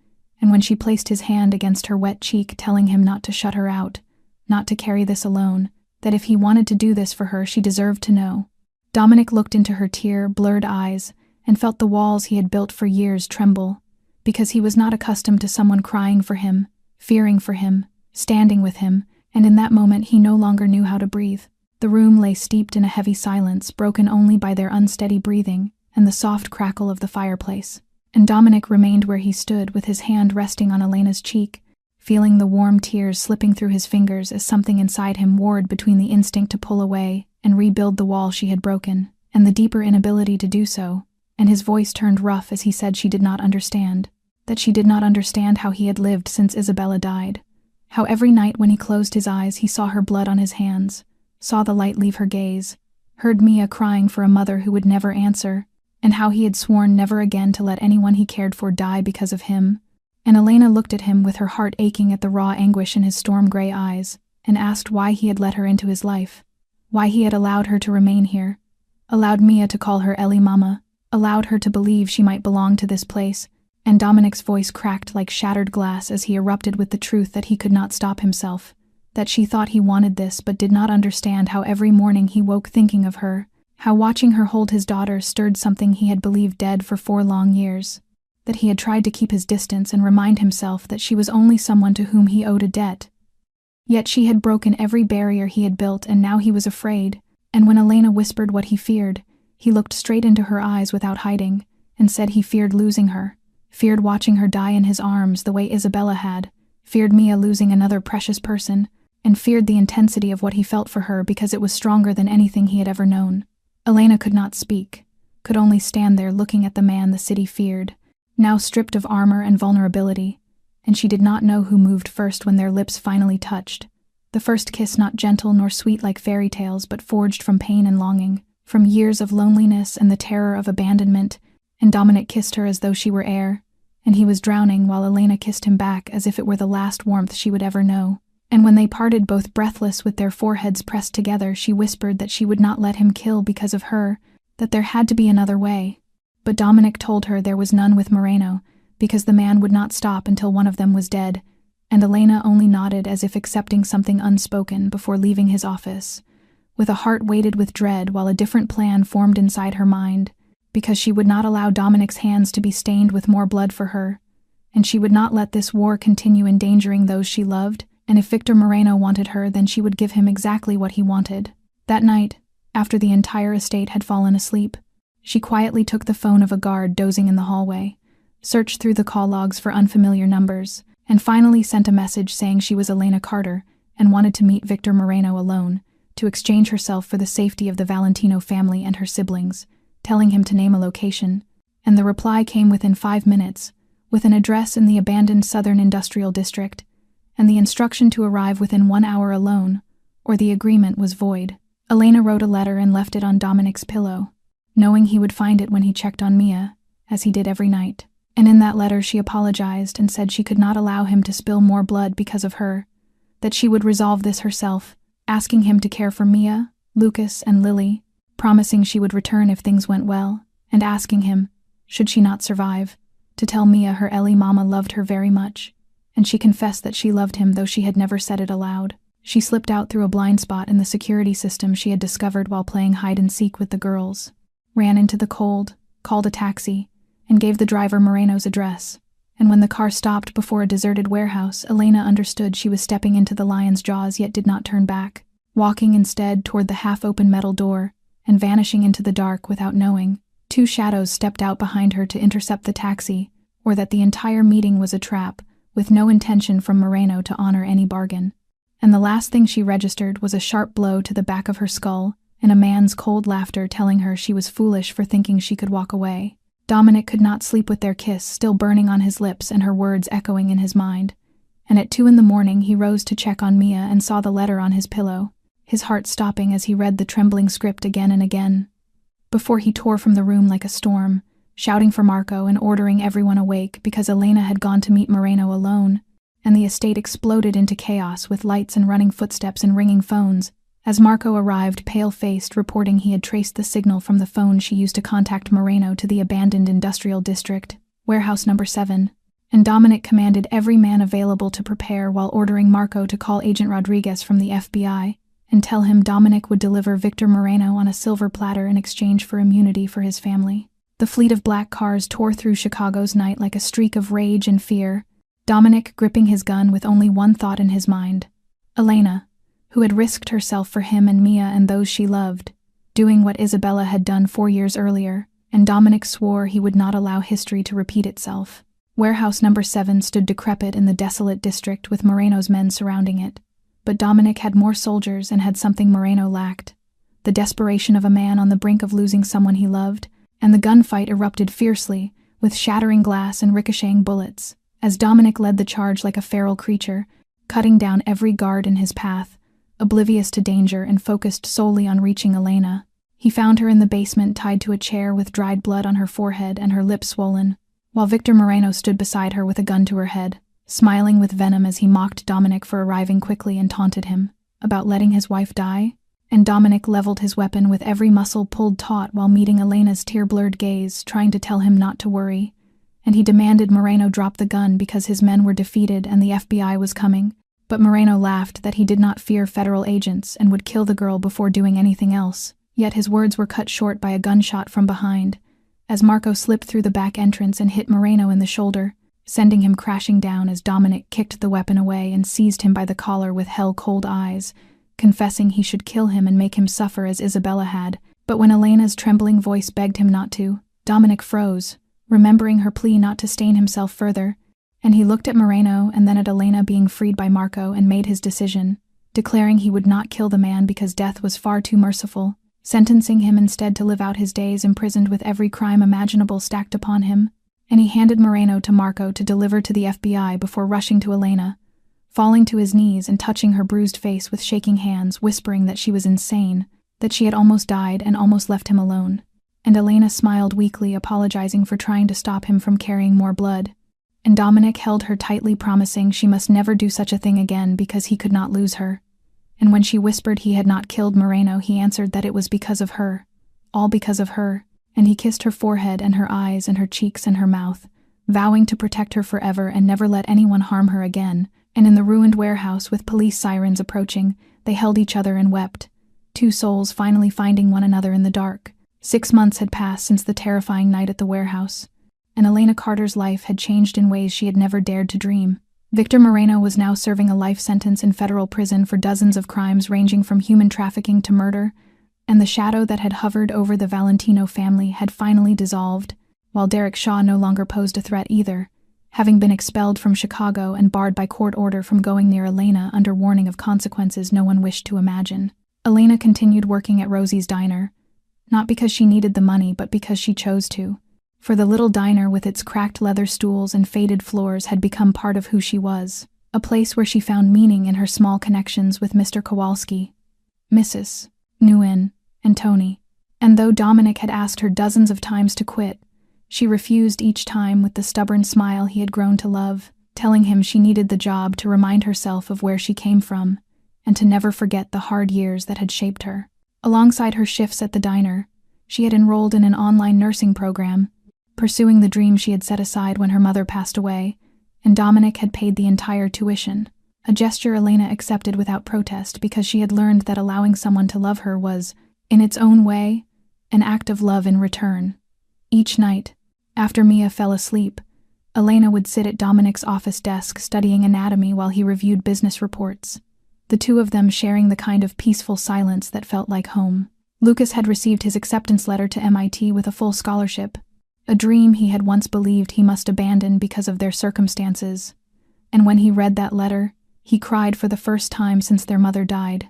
and when she placed his hand against her wet cheek telling him not to shut her out, not to carry this alone, that if he wanted to do this for her she deserved to know. Dominic looked into her tear-blurred eyes and felt the walls he had built for years tremble, because he was not accustomed to someone crying for him, fearing for him, standing with him, and in that moment he no longer knew how to breathe. The room lay steeped in a heavy silence, broken only by their unsteady breathing and the soft crackle of the fireplace. And Dominic remained where he stood, with his hand resting on Elena's cheek, feeling the warm tears slipping through his fingers as something inside him warred between the instinct to pull away and rebuild the wall she had broken, and the deeper inability to do so, and his voice turned rough as he said she did not understand, that she did not understand how he had lived since Isabella died, how every night when he closed his eyes he saw her blood on his hands, saw the light leave her gaze, heard Mia crying for a mother who would never answer, and how he had sworn never again to let anyone he cared for die because of him. And Elena looked at him with her heart aching at the raw anguish in his storm-gray eyes, and asked why he had let her into his life, why he had allowed her to remain here, allowed Mia to call her Ellie Mama, allowed her to believe she might belong to this place. And Dominic's voice cracked like shattered glass as he erupted with the truth that he could not stop himself, that she thought he wanted this but did not understand how every morning he woke thinking of her, how watching her hold his daughter stirred something he had believed dead for 4 long years, that he had tried to keep his distance and remind himself that she was only someone to whom he owed a debt. Yet she had broken every barrier he had built, and now he was afraid, and when Elena whispered what he feared, he looked straight into her eyes without hiding, and said he feared losing her, feared watching her die in his arms the way Isabella had, feared Mia losing another precious person, and feared the intensity of what he felt for her because it was stronger than anything he had ever known. Elena could not speak, could only stand there looking at the man the city feared, now stripped of armor and vulnerability, and she did not know who moved first when their lips finally touched. The first kiss not gentle nor sweet like fairy tales, but forged from pain and longing, from years of loneliness and the terror of abandonment, and Dominic kissed her as though she were air, and he was drowning while Elena kissed him back as if it were the last warmth she would ever know. And when they parted, both breathless with their foreheads pressed together, she whispered that she would not let him kill because of her, that there had to be another way. But Dominic told her there was none with Moreno, because the man would not stop until one of them was dead, and Elena only nodded as if accepting something unspoken before leaving his office, with a heart weighted with dread while a different plan formed inside her mind, because she would not allow Dominic's hands to be stained with more blood for her, and she would not let this war continue endangering those she loved, and if Victor Moreno wanted her, then she would give him exactly what he wanted. That night, after the entire estate had fallen asleep, she quietly took the phone of a guard dozing in the hallway, searched through the call logs for unfamiliar numbers, and finally sent a message saying she was Elena Carter and wanted to meet Victor Moreno alone, to exchange herself for the safety of the Valentino family and her siblings, telling him to name a location, and the reply came within 5 minutes, with an address in the abandoned Southern Industrial District, and the instruction to arrive within 1 hour alone, or the agreement was void. Elena wrote a letter and left it on Dominic's pillow, knowing he would find it when he checked on Mia, as he did every night. And in that letter she apologized and said she could not allow him to spill more blood because of her, that she would resolve this herself, asking him to care for Mia, Lucas, and Lily, promising she would return if things went well, and asking him, should she not survive, to tell Mia her Ellie Mama loved her very much, and she confessed that she loved him though she had never said it aloud. She slipped out through a blind spot in the security system she had discovered while playing hide-and-seek with the girls, ran into the cold, called a taxi, and gave the driver Moreno's address. And when the car stopped before a deserted warehouse, Elena understood she was stepping into the lion's jaws yet did not turn back, walking instead toward the half-open metal door, and vanishing into the dark without knowing. Two shadows stepped out behind her to intercept the taxi, or that the entire meeting was a trap, with no intention from Moreno to honor any bargain. And the last thing she registered was a sharp blow to the back of her skull, and a man's cold laughter telling her she was foolish for thinking she could walk away. Dominic could not sleep with their kiss still burning on his lips and her words echoing in his mind. And at 2 a.m. he rose to check on Mia and saw the letter on his pillow, his heart stopping as he read the trembling script again and again. Before he tore from the room like a storm, shouting for Marco and ordering everyone awake because Elena had gone to meet Moreno alone, and the estate exploded into chaos with lights and running footsteps and ringing phones, as Marco arrived pale-faced reporting he had traced the signal from the phone she used to contact Moreno to the abandoned industrial district, warehouse number 7, and Dominic commanded every man available to prepare while ordering Marco to call Agent Rodriguez from the FBI and tell him Dominic would deliver Victor Moreno on a silver platter in exchange for immunity for his family. The fleet of black cars tore through Chicago's night like a streak of rage and fear, Dominic gripping his gun with only one thought in his mind: Elena, who had risked herself for him and Mia and those she loved, doing what Isabella had done 4 years earlier, and Dominic swore he would not allow history to repeat itself. Warehouse number 7 stood decrepit in the desolate district with Moreno's men surrounding it, but Dominic had more soldiers and had something Moreno lacked: the desperation of a man on the brink of losing someone he loved, and the gunfight erupted fiercely, with shattering glass and ricocheting bullets, as Dominic led the charge like a feral creature, cutting down every guard in his path, oblivious to danger and focused solely on reaching Elena. He found her in the basement tied to a chair with dried blood on her forehead and her lips swollen, while Victor Moreno stood beside her with a gun to her head, smiling with venom as he mocked Dominic for arriving quickly and taunted him about letting his wife die. And Dominic leveled his weapon with every muscle pulled taut while meeting Elena's tear-blurred gaze, trying to tell him not to worry. And he demanded Moreno drop the gun because his men were defeated and the FBI was coming. But Moreno laughed that he did not fear federal agents and would kill the girl before doing anything else. Yet his words were cut short by a gunshot from behind, as Marco slipped through the back entrance and hit Moreno in the shoulder, sending him crashing down as Dominic kicked the weapon away and seized him by the collar with hell-cold eyes, confessing he should kill him and make him suffer as Isabella had. But when Elena's trembling voice begged him not to, Dominic froze, remembering her plea not to stain himself further, and he looked at Moreno and then at Elena being freed by Marco and made his decision, declaring he would not kill the man because death was far too merciful, sentencing him instead to live out his days imprisoned with every crime imaginable stacked upon him. And he handed Moreno to Marco to deliver to the FBI before rushing to Elena, falling to his knees and touching her bruised face with shaking hands, whispering that she was insane, that she had almost died and almost left him alone. And Elena smiled weakly, apologizing for trying to stop him from carrying more blood. And Dominic held her tightly, promising she must never do such a thing again because he could not lose her. And when she whispered he had not killed Moreno, he answered that it was because of her, all because of her, and he kissed her forehead and her eyes and her cheeks and her mouth, vowing to protect her forever and never let anyone harm her again. And in the ruined warehouse with police sirens approaching, they held each other and wept, two souls finally finding one another in the dark. 6 months had passed since the terrifying night at the warehouse, and Elena Carter's life had changed in ways she had never dared to dream. Victor Moreno was now serving a life sentence in federal prison for dozens of crimes ranging from human trafficking to murder, and the shadow that had hovered over the Valentino family had finally dissolved, while Derek Shaw no longer posed a threat either, having been expelled from Chicago and barred by court order from going near Elena under warning of consequences no one wished to imagine. Elena continued working at Rosie's diner, not because she needed the money but because she chose to. For the little diner with its cracked leather stools and faded floors had become part of who she was, a place where she found meaning in her small connections with Mr. Kowalski, Mrs. Nguyen, and Tony. And though Dominic had asked her dozens of times to quit, she refused each time with the stubborn smile he had grown to love, telling him she needed the job to remind herself of where she came from, and to never forget the hard years that had shaped her. Alongside her shifts at the diner, she had enrolled in an online nursing program, pursuing the dream she had set aside when her mother passed away, and Dominic had paid the entire tuition, a gesture Elena accepted without protest because she had learned that allowing someone to love her was, in its own way, an act of love in return. Each night, after Mia fell asleep, Elena would sit at Dominic's office desk studying anatomy while he reviewed business reports, the two of them sharing the kind of peaceful silence that felt like home. Lucas had received his acceptance letter to MIT with a full scholarship, a dream he had once believed he must abandon because of their circumstances. And when he read that letter, he cried for the first time since their mother died,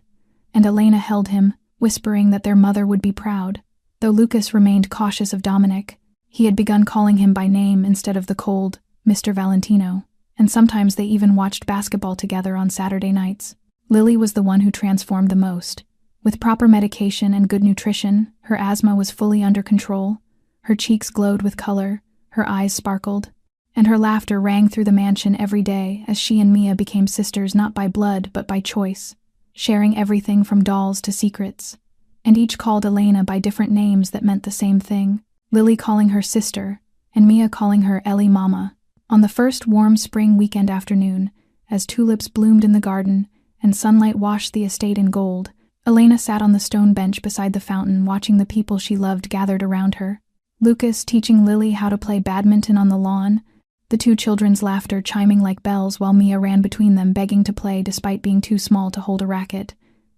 and Elena held him, whispering that their mother would be proud. Though Lucas remained cautious of Dominic, he had begun calling him by name instead of the cold Mr. Valentino, and sometimes they even watched basketball together on Saturday nights. Lily was the one who transformed the most. With proper medication and good nutrition, her asthma was fully under control. Her cheeks glowed with color, her eyes sparkled, and her laughter rang through the mansion every day as she and Mia became sisters not by blood but by choice, sharing everything from dolls to secrets. And each called Elena by different names that meant the same thing, Lily calling her sister, and Mia calling her Ellie Mama. On the first warm spring weekend afternoon, as tulips bloomed in the garden and sunlight washed the estate in gold, Elena sat on the stone bench beside the fountain watching the people she loved gathered around her. Lucas teaching Lily how to play badminton on the lawn, the two children's laughter chiming like bells while Mia ran between them begging to play despite being too small to hold a racket,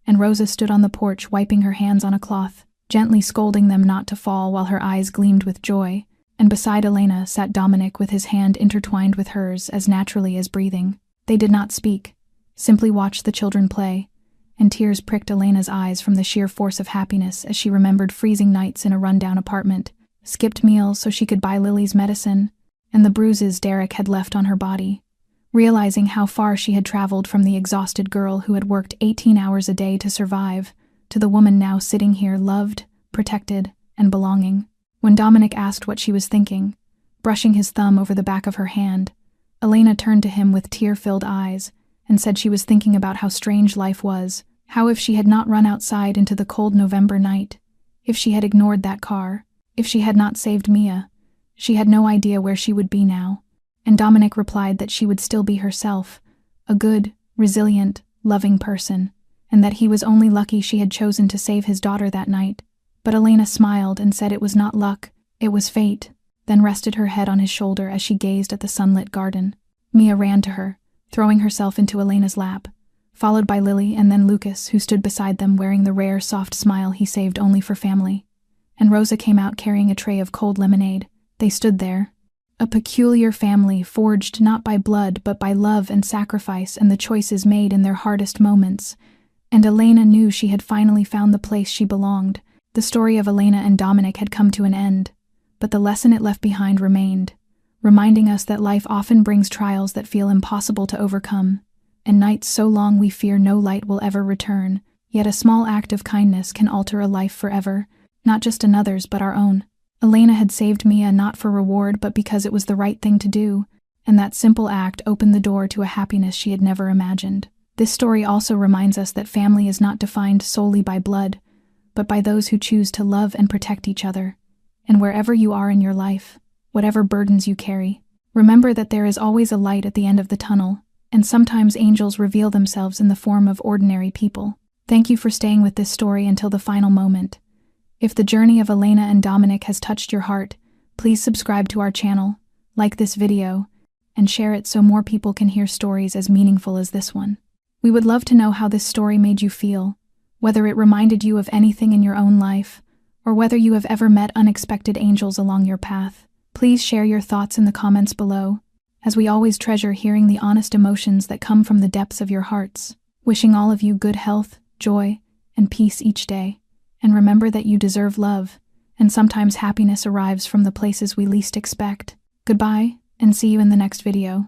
and Rosa stood on the porch wiping her hands on a cloth, gently scolding them not to fall while her eyes gleamed with joy, and beside Elena sat Dominic with his hand intertwined with hers as naturally as breathing. They did not speak, simply watched the children play, and tears pricked Elena's eyes from the sheer force of happiness as she remembered freezing nights in a rundown apartment, skipped meals so she could buy Lily's medicine, and the bruises Derek had left on her body. Realizing how far she had traveled from the exhausted girl who had worked 18 hours a day to survive, to the woman now sitting here loved, protected, and belonging. When Dominic asked what she was thinking, brushing his thumb over the back of her hand, Elena turned to him with tear-filled eyes and said she was thinking about how strange life was, how if she had not run outside into the cold November night, if she had ignored that car, if she had not saved Mia, she had no idea where she would be now. And Dominic replied that she would still be herself, a good, resilient, loving person, and that he was only lucky she had chosen to save his daughter that night. But Elena smiled and said it was not luck, it was fate, then rested her head on his shoulder as she gazed at the sunlit garden. Mia ran to her, throwing herself into Elena's lap, followed by Lily and then Lucas, who stood beside them wearing the rare, soft smile he saved only for family. And Rosa came out carrying a tray of cold lemonade. They stood there, a peculiar family forged not by blood but by love and sacrifice and the choices made in their hardest moments. And Elena knew she had finally found the place she belonged. The story of Elena and Dominic had come to an end, but the lesson it left behind remained, reminding us that life often brings trials that feel impossible to overcome, and nights so long we fear no light will ever return, yet a small act of kindness can alter a life forever, not just another's but our own. Elena had saved Mia not for reward but because it was the right thing to do, and that simple act opened the door to a happiness she had never imagined. This story also reminds us that family is not defined solely by blood, but by those who choose to love and protect each other. And wherever you are in your life, whatever burdens you carry, remember that there is always a light at the end of the tunnel, and sometimes angels reveal themselves in the form of ordinary people. Thank you for staying with this story until the final moment. If the journey of Elena and Dominic has touched your heart, please subscribe to our channel, like this video, and share it so more people can hear stories as meaningful as this one. We would love to know how this story made you feel, whether it reminded you of anything in your own life, or whether you have ever met unexpected angels along your path. Please share your thoughts in the comments below, as we always treasure hearing the honest emotions that come from the depths of your hearts. Wishing all of you good health, joy, and peace each day. And remember that you deserve love, and sometimes happiness arrives from the places we least expect. Goodbye, and see you in the next video.